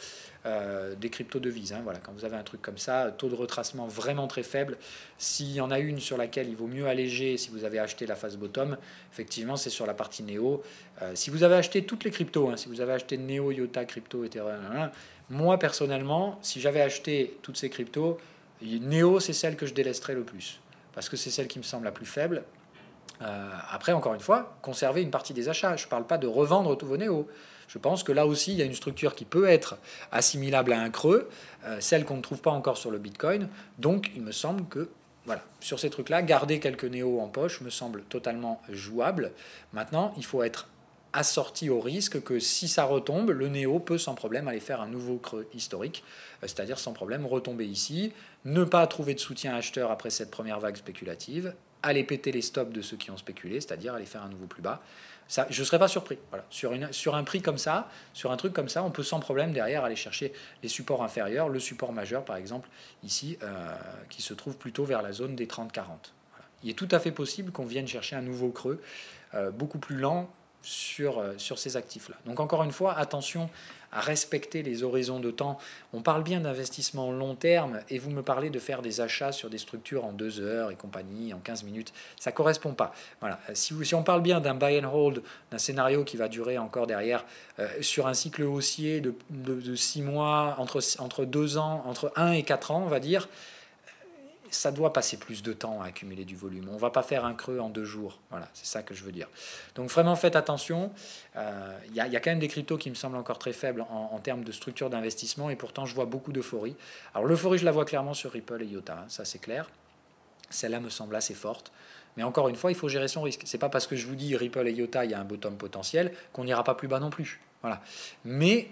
des crypto-devises. Hein, voilà. Quand vous avez un truc comme ça, taux de retracement vraiment très faible. S'il y en a une sur laquelle il vaut mieux alléger si vous avez acheté la phase bottom, effectivement, c'est sur la partie NEO. Si vous avez acheté toutes les cryptos, hein, si vous avez acheté NEO, IOTA, crypto, Ethereum, moi personnellement, si j'avais acheté toutes ces cryptos, NEO, c'est celle que je délaisserais le plus. Parce que c'est celle qui me semble la plus faible. Après, encore une fois, conserver une partie des achats. Je ne parle pas de revendre tous vos néos. Je pense que là aussi, il y a une structure qui peut être assimilable à un creux, celle qu'on ne trouve pas encore sur le Bitcoin. Donc, il me semble que, voilà, sur ces trucs-là, garder quelques néos en poche me semble totalement jouable. Maintenant, il faut être assorti au risque que si ça retombe, le néo peut sans problème aller faire un nouveau creux historique, c'est-à-dire sans problème retomber ici, ne pas trouver de soutien acheteur après cette première vague spéculative, aller péter les stops de ceux qui ont spéculé, c'est-à-dire aller faire un nouveau plus bas. Ça, je ne serais pas surpris. Voilà. Sur un prix comme ça, sur un truc comme ça, on peut sans problème derrière aller chercher les supports inférieurs, le support majeur par exemple, ici, qui se trouve plutôt vers la zone des 30-40. Voilà. Il est tout à fait possible qu'on vienne chercher un nouveau creux, beaucoup plus lent, sur ces actifs-là. Donc encore une fois, attention à respecter les horizons de temps. On parle bien d'investissement long terme et vous me parlez de faire des achats sur des structures en 2 heures et compagnie, en 15 minutes. Ça ne correspond pas. Voilà. Si on parle bien d'un buy and hold, d'un scénario qui va durer encore derrière sur un cycle haussier de 6 mois, entre 2 ans, entre 1 et 4 ans, on va dire, ça doit passer plus de temps à accumuler du volume. On ne va pas faire un creux en 2 jours. Voilà, c'est ça que je veux dire. Donc vraiment, faites attention. Il y a quand même des cryptos qui me semblent encore très faibles en termes de structure d'investissement, et pourtant, je vois beaucoup d'euphorie. Alors l'euphorie, je la vois clairement sur Ripple et IOTA, hein, ça c'est clair. Celle-là me semble assez forte. Mais encore une fois, il faut gérer son risque. C'est pas parce que je vous dis Ripple et IOTA, il y a un bottom potentiel, qu'on n'ira pas plus bas non plus. Voilà. Mais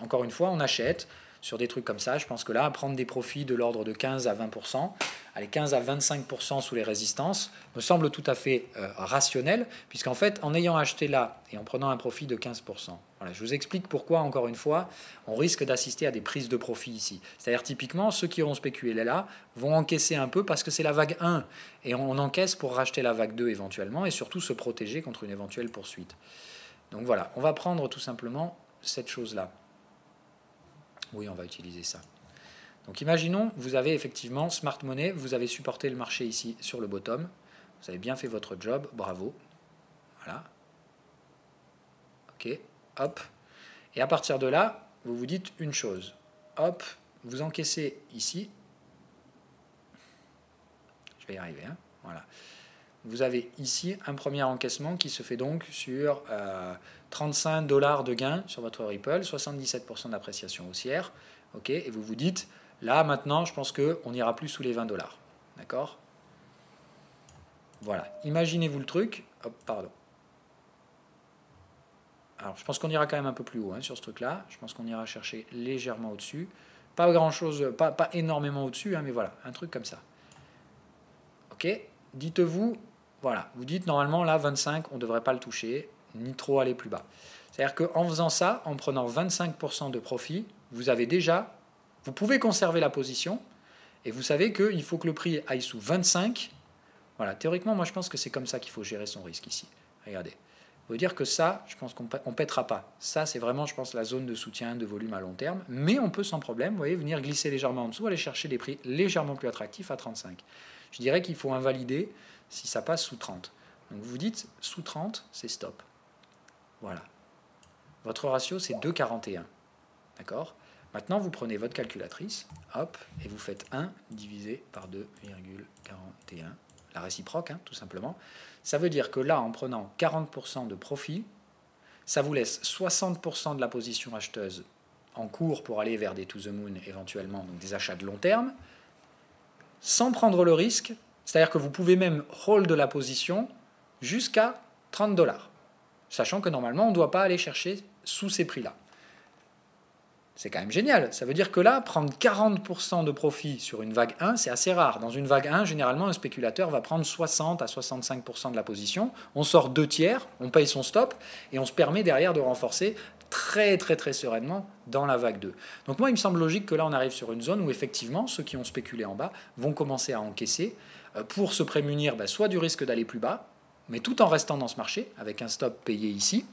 encore une fois, on achète sur des trucs comme ça. Je pense que là, prendre des profits de l'ordre de 15 à 20%, allez, 15 à 25% sous les résistances, me semble tout à fait rationnel, puisqu'en fait, en ayant acheté là et en prenant un profit de 15%, voilà, je vous explique pourquoi, encore une fois, on risque d'assister à des prises de profit ici. C'est-à-dire, typiquement, ceux qui auront spéculé là vont encaisser un peu parce que c'est la vague 1, et on encaisse pour racheter la vague 2 éventuellement, et surtout se protéger contre une éventuelle poursuite. Donc voilà, on va prendre tout simplement cette chose-là. Oui, on va utiliser ça. Donc imaginons, vous avez effectivement Smart Money, vous avez supporté le marché ici sur le bottom, vous avez bien fait votre job, bravo. Voilà. Ok, hop. Et à partir de là, vous vous dites une chose. Hop, vous encaissez ici. Je vais y arriver, hein. Voilà. Vous avez ici un premier encaissement qui se fait donc sur 35 $ de gain sur votre Ripple, 77% d'appréciation haussière. Ok, et vous vous dites, là maintenant, je pense qu'on n'ira plus sous les 20 $. D'accord? Voilà. Imaginez-vous le truc. Hop, pardon. Alors, je pense qu'on ira quand même un peu plus haut, hein, sur ce truc-là. Je pense qu'on ira chercher légèrement au-dessus. Pas grand-chose, pas énormément au-dessus, hein, mais voilà, un truc comme ça. Ok? Dites-vous, voilà, vous dites normalement là 25, on ne devrait pas le toucher, ni trop aller plus bas. C'est-à-dire qu'en faisant ça, en prenant 25% de profit, vous avez déjà, vous pouvez conserver la position, et vous savez qu'il faut que le prix aille sous 25. Voilà, théoriquement, moi je pense que c'est comme ça qu'il faut gérer son risque ici. Regardez. Ça veut dire que ça, je pense qu'on ne pètera pas. Ça, c'est vraiment, je pense, la zone de soutien de volume à long terme. Mais on peut sans problème, vous voyez, venir glisser légèrement en dessous, aller chercher des prix légèrement plus attractifs à 35. Je dirais qu'il faut invalider si ça passe sous 30. Donc vous dites, sous 30, c'est stop. Voilà. Votre ratio, c'est 2,41. D'accord? Maintenant, vous prenez votre calculatrice, hop, et vous faites 1 divisé par 2,41. La réciproque, hein, tout simplement. Ça veut dire que là, en prenant 40% de profit, ça vous laisse 60% de la position acheteuse en cours pour aller vers des to the moon éventuellement, donc des achats de long terme, sans prendre le risque, c'est-à-dire que vous pouvez même hold la position jusqu'à 30 $, sachant que normalement, on ne doit pas aller chercher sous ces prix-là. C'est quand même génial. Ça veut dire que là, prendre 40% de profit sur une vague 1, c'est assez rare. Dans une vague 1, généralement, un spéculateur va prendre 60 à 65% de la position. On sort 2 tiers, on paye son stop, et on se permet derrière de renforcer très très très sereinement dans la vague 2. Donc moi, il me semble logique que là, on arrive sur une zone où effectivement, ceux qui ont spéculé en bas vont commencer à encaisser pour se prémunir soit du risque d'aller plus bas, mais tout en restant dans ce marché, avec un stop payé ici,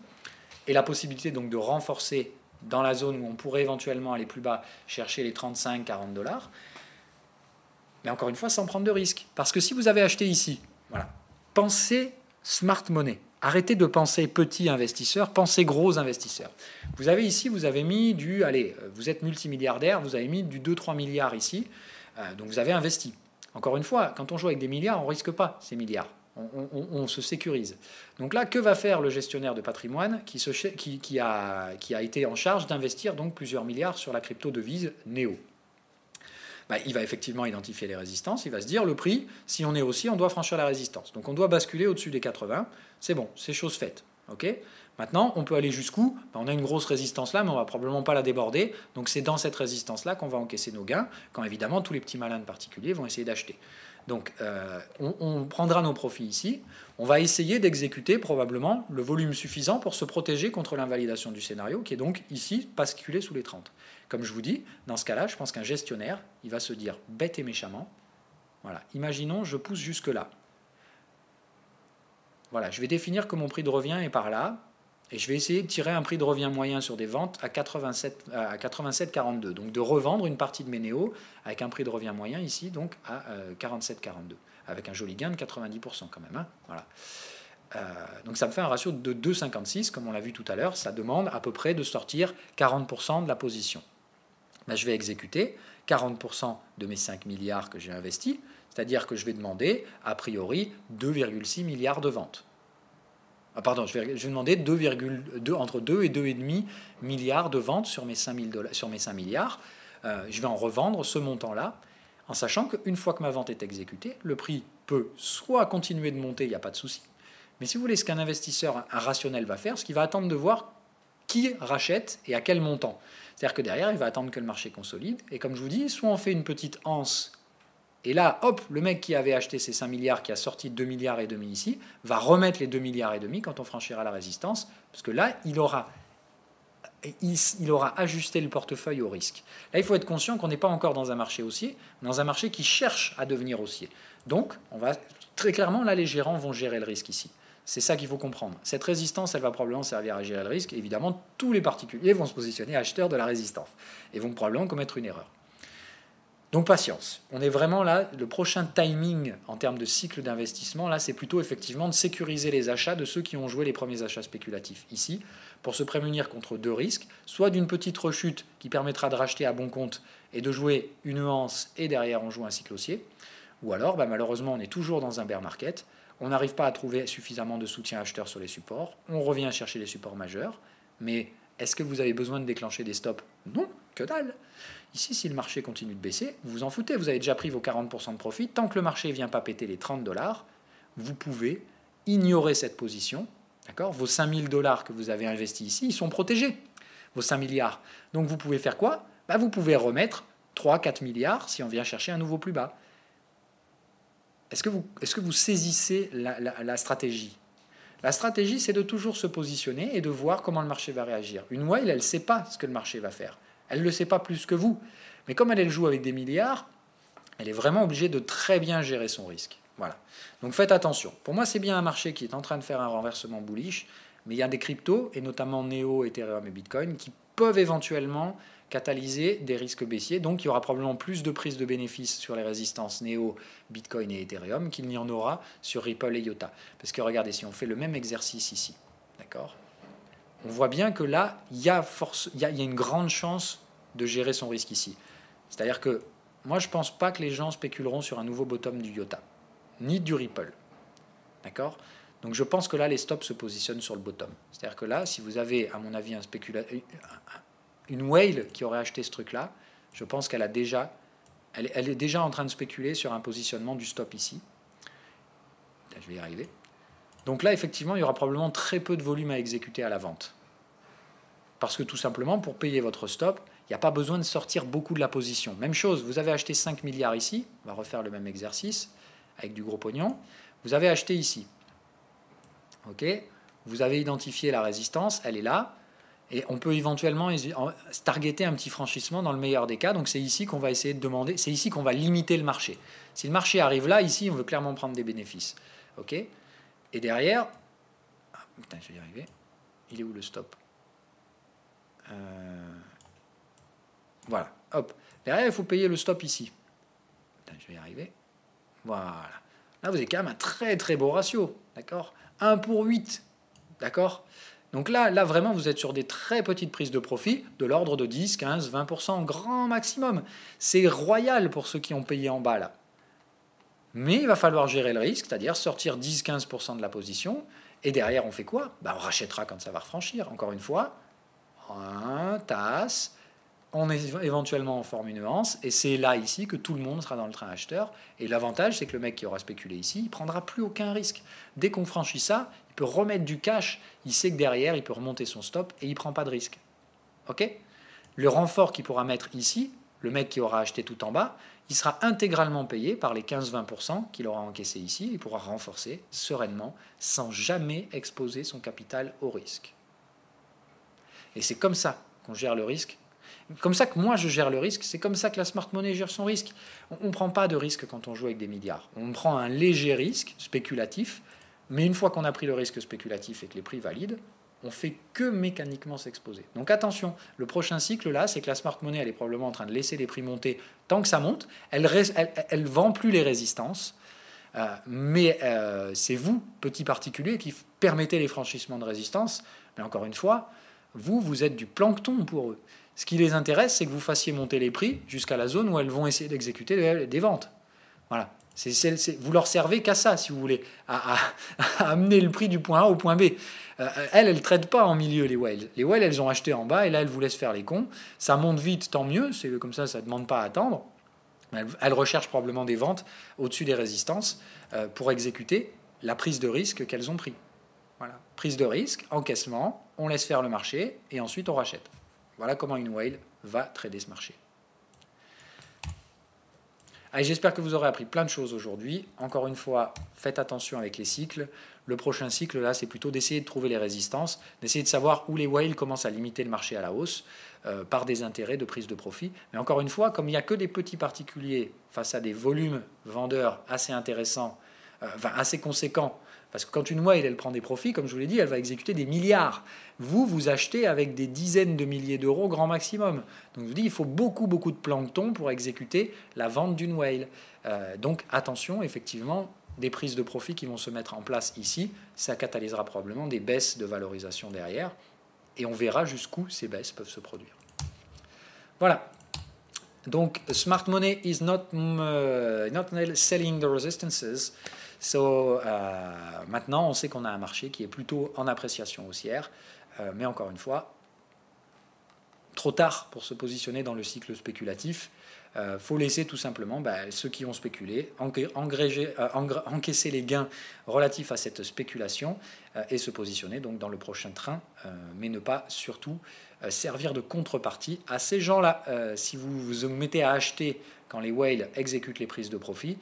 et la possibilité donc de renforcer dans la zone où on pourrait éventuellement aller plus bas, chercher les 35-40 $. Mais encore une fois, sans prendre de risque. Parce que si vous avez acheté ici, voilà, pensez smart money. Arrêtez de penser petit investisseur, pensez gros investisseur. Vous avez ici, vous avez mis du, allez, vous êtes multimilliardaire, vous avez mis du 2-3 milliards ici, donc vous avez investi. Encore une fois, quand on joue avec des milliards, on ne risque pas ces milliards. On se sécurise. Donc là, que va faire le gestionnaire de patrimoine qui a été en charge d'investir donc plusieurs milliards sur la crypto-devise NEO? Il va effectivement identifier les résistances, il va se dire le prix, si on est haussier, on doit franchir la résistance. Donc on doit basculer au-dessus des 80, c'est bon, c'est chose faite. Okay. Maintenant, on peut aller jusqu'où? On a une grosse résistance là, mais on ne va probablement pas la déborder. Donc c'est dans cette résistance-là qu'on va encaisser nos gains, quand évidemment tous les petits malins de particuliers vont essayer d'acheter. Donc on prendra nos profits ici, on va essayer d'exécuter probablement le volume suffisant pour se protéger contre l'invalidation du scénario, qui est donc ici basculé sous les 30. Comme je vous dis, dans ce cas-là, je pense qu'un gestionnaire, il va se dire bête et méchamment, voilà, imaginons je pousse jusque là. Voilà, je vais définir que mon prix de revient est par là, et je vais essayer de tirer un prix de revient moyen sur des ventes à 87,42. Donc de revendre une partie de mes néos avec un prix de revient moyen ici, donc à 47,42. Avec un joli gain de 90% quand même. Hein, voilà. Donc ça me fait un ratio de 2,56, comme on l'a vu tout à l'heure. Ça demande à peu près de sortir 40% de la position. Ben, je vais exécuter 40% de mes 5 milliards que j'ai investis, c'est-à-dire que je vais demander, a priori, 2,6 milliards de ventes. Ah, pardon, je vais demander entre 2 et 2,5 milliards de ventes sur mes 5 milliards. Je vais en revendre ce montant-là, en sachant qu'une fois que ma vente est exécutée, le prix peut soit continuer de monter, il n'y a pas de souci, mais si vous voulez, ce qu'un investisseur, un rationnel va faire, ce qu'il va attendre de voir qui rachète et à quel montant. C'est-à-dire que derrière, il va attendre que le marché consolide, et comme je vous dis, soit on fait une petite anse, et là, hop, le mec qui avait acheté ses 5 milliards, qui a sorti 2 milliards et demi ici, va remettre les 2 milliards et demi quand on franchira la résistance, parce que là, il aura ajusté le portefeuille au risque. Là, il faut être conscient qu'on n'est pas encore dans un marché haussier, dans un marché qui cherche à devenir haussier. Donc, très clairement, là, les gérants vont gérer le risque ici. C'est ça qu'il faut comprendre. Cette résistance, elle va probablement servir à gérer le risque. Évidemment, tous les particuliers vont se positionner acheteurs de la résistance et vont probablement commettre une erreur. Donc patience. On est vraiment là, le prochain timing en termes de cycle d'investissement, là, c'est plutôt effectivement de sécuriser les achats de ceux qui ont joué les premiers achats spéculatifs ici, pour se prémunir contre deux risques, soit d'une petite rechute qui permettra de racheter à bon compte et de jouer une nuance et derrière on joue un cycle haussier, ou alors malheureusement on est toujours dans un bear market, on n'arrive pas à trouver suffisamment de soutien acheteur sur les supports, on revient chercher les supports majeurs, mais est-ce que vous avez besoin de déclencher des stops? Non, que dalle. Ici, si le marché continue de baisser, vous vous en foutez, vous avez déjà pris vos 40% de profit. Tant que le marché ne vient pas péter les 30 $, vous pouvez ignorer cette position. D'accord? Vos 5 000 $ que vous avez investis ici, ils sont protégés, vos 5 milliards. Donc vous pouvez faire quoi? Vous pouvez remettre 3-4 milliards si on vient chercher un nouveau plus bas. Est-ce que vous saisissez la stratégie? La stratégie, c'est de toujours se positionner et de voir comment le marché va réagir. Une whale, elle ne sait pas ce que le marché va faire. Elle ne le sait pas plus que vous. Mais comme elle joue avec des milliards, elle est vraiment obligée de très bien gérer son risque. Voilà. Donc faites attention. Pour moi, c'est bien un marché qui est en train de faire un renversement bullish, mais il y a des cryptos, et notamment Neo, Ethereum et Bitcoin, qui peuvent éventuellement catalyser des risques baissiers. Donc il y aura probablement plus de prise de bénéfices sur les résistances Neo, Bitcoin et Ethereum qu'il n'y en aura sur Ripple et IOTA. Parce que regardez, si on fait le même exercice ici, d'accord, on voit bien que là, il y a une grande chance de gérer son risque ici. C'est-à-dire que moi, je ne pense pas que les gens spéculeront sur un nouveau bottom du IOTA, ni du Ripple. D'accord? Donc je pense que là, les stops se positionnent sur le bottom. C'est-à-dire que là, si vous avez, à mon avis, une whale qui aurait acheté ce truc-là, je pense qu'elle est déjà en train de spéculer sur un positionnement du stop ici. Là, je vais y arriver. Donc là, effectivement, il y aura probablement très peu de volume à exécuter à la vente. Parce que tout simplement, pour payer votre stop, il n'y a pas besoin de sortir beaucoup de la position. Même chose, vous avez acheté 5 milliards ici, on va refaire le même exercice avec du gros pognon. Vous avez acheté ici. Ok, vous avez identifié la résistance, elle est là. Et on peut éventuellement targeter un petit franchissement dans le meilleur des cas. Donc c'est ici qu'on va essayer de demander, c'est ici qu'on va limiter le marché. Si le marché arrive là, ici, on veut clairement prendre des bénéfices. Ok. Et derrière, putain, je vais y arriver. Il est où le stop? Voilà, hop. Derrière, il faut payer le stop ici. Putain, je vais y arriver. Voilà. Là, vous avez quand même un très très beau ratio. D'accord? 1 pour 8. D'accord? Donc là, vraiment, vous êtes sur des très petites prises de profit, de l'ordre de 10, 15, 20%, grand maximum. C'est royal pour ceux qui ont payé en bas, là. Mais il va falloir gérer le risque, c'est-à-dire sortir 10-15% de la position, et derrière, on fait quoi? On rachètera quand ça va refranchir. Encore une fois, un tasse, on éventuellement en forme une anse, et c'est là, ici, que tout le monde sera dans le train acheteur. Et l'avantage, c'est que le mec qui aura spéculé ici, il ne prendra plus aucun risque. Dès qu'on franchit ça, il peut remettre du cash, il sait que derrière, il peut remonter son stop, et il ne prend pas de risque. Ok? Le renfort qu'il pourra mettre ici, le mec qui aura acheté tout en bas, il sera intégralement payé par les 15-20% qu'il aura encaissé ici. Il pourra renforcer sereinement sans jamais exposer son capital au risque. Et c'est comme ça qu'on gère le risque. Comme ça que moi je gère le risque, c'est comme ça que la smart money gère son risque. On ne prend pas de risque quand on joue avec des milliards. On prend un léger risque spéculatif, Mais une fois qu'on a pris le risque spéculatif et que les prix valident, on fait que mécaniquement s'exposer. Donc attention, le prochain cycle là, c'est que la smart money, elle est probablement en train de laisser les prix monter tant que ça monte. Elle vend plus les résistances, mais c'est vous, petits particuliers, qui permettez les franchissements de résistance. Mais encore une fois, vous êtes du plancton pour eux. Ce qui les intéresse, c'est que vous fassiez monter les prix jusqu'à la zone où elles vont essayer d'exécuter des ventes. Voilà. Vous leur servez qu'à ça, si vous voulez, à amener le prix du point A au point B. Elles ne traitent pas en milieu, les whales. Les whales, elles ont acheté en bas, et là, elles vous laissent faire les cons. Ça monte vite, tant mieux, c'est comme ça ne demande pas à attendre. Elles recherchent probablement des ventes au-dessus des résistances pour exécuter la prise de risque qu'elles ont pris. Voilà. Prise de risque, encaissement, on laisse faire le marché, et ensuite on rachète. Voilà comment une whale va trader ce marché. Allez, j'espère que vous aurez appris plein de choses aujourd'hui. Encore une fois, faites attention avec les cycles. Le prochain cycle, là, c'est plutôt d'essayer de trouver les résistances, d'essayer de savoir où les whales commencent à limiter le marché à la hausse par des intérêts de prise de profit. Mais encore une fois, comme il n'y a que des petits particuliers face à des volumes vendeurs assez intéressants, assez conséquents, parce que quand une whale, elle prend des profits, comme je vous l'ai dit, elle va exécuter des milliards. Vous achetez avec des dizaines de milliers d'euros grand maximum. Donc je vous dis, il faut beaucoup de plancton pour exécuter la vente d'une whale. Donc attention, effectivement, des prises de profit qui vont se mettre en place ici, ça catalysera probablement des baisses de valorisation derrière. Et on verra jusqu'où ces baisses peuvent se produire. Voilà. Donc, smart money is not selling the resistances. So, maintenant, on sait qu'on a un marché qui est plutôt en appréciation haussière, mais encore une fois, trop tard pour se positionner dans le cycle spéculatif. Faut laisser tout simplement ceux qui ont spéculé encaisser les gains relatifs à cette spéculation et se positionner donc dans le prochain train, mais ne pas surtout servir de contrepartie à ces gens-là. Si vous vous mettez à acheter quand les whales exécutent les prises de profit,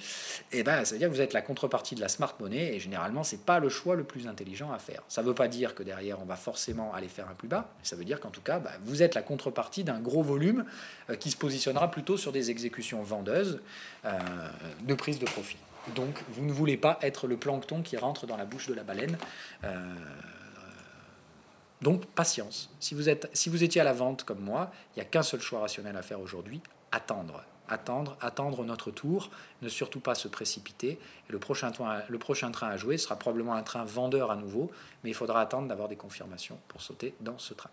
ça veut dire que vous êtes la contrepartie de la smart money, et généralement, ce n'est pas le choix le plus intelligent à faire. Ça ne veut pas dire que derrière, on va forcément aller faire un plus bas, mais ça veut dire qu'en tout cas, vous êtes la contrepartie d'un gros volume qui se positionnera plutôt sur des exécutions vendeuses de prise de profit. Donc, vous ne voulez pas être le plancton qui rentre dans la bouche de la baleine. Donc, patience. Si vous étiez à la vente comme moi, il n'y a qu'un seul choix rationnel à faire aujourd'hui, attendre notre tour, ne surtout pas se précipiter. Et le prochain train à jouer sera probablement un train vendeur à nouveau, mais il faudra attendre d'avoir des confirmations pour sauter dans ce train.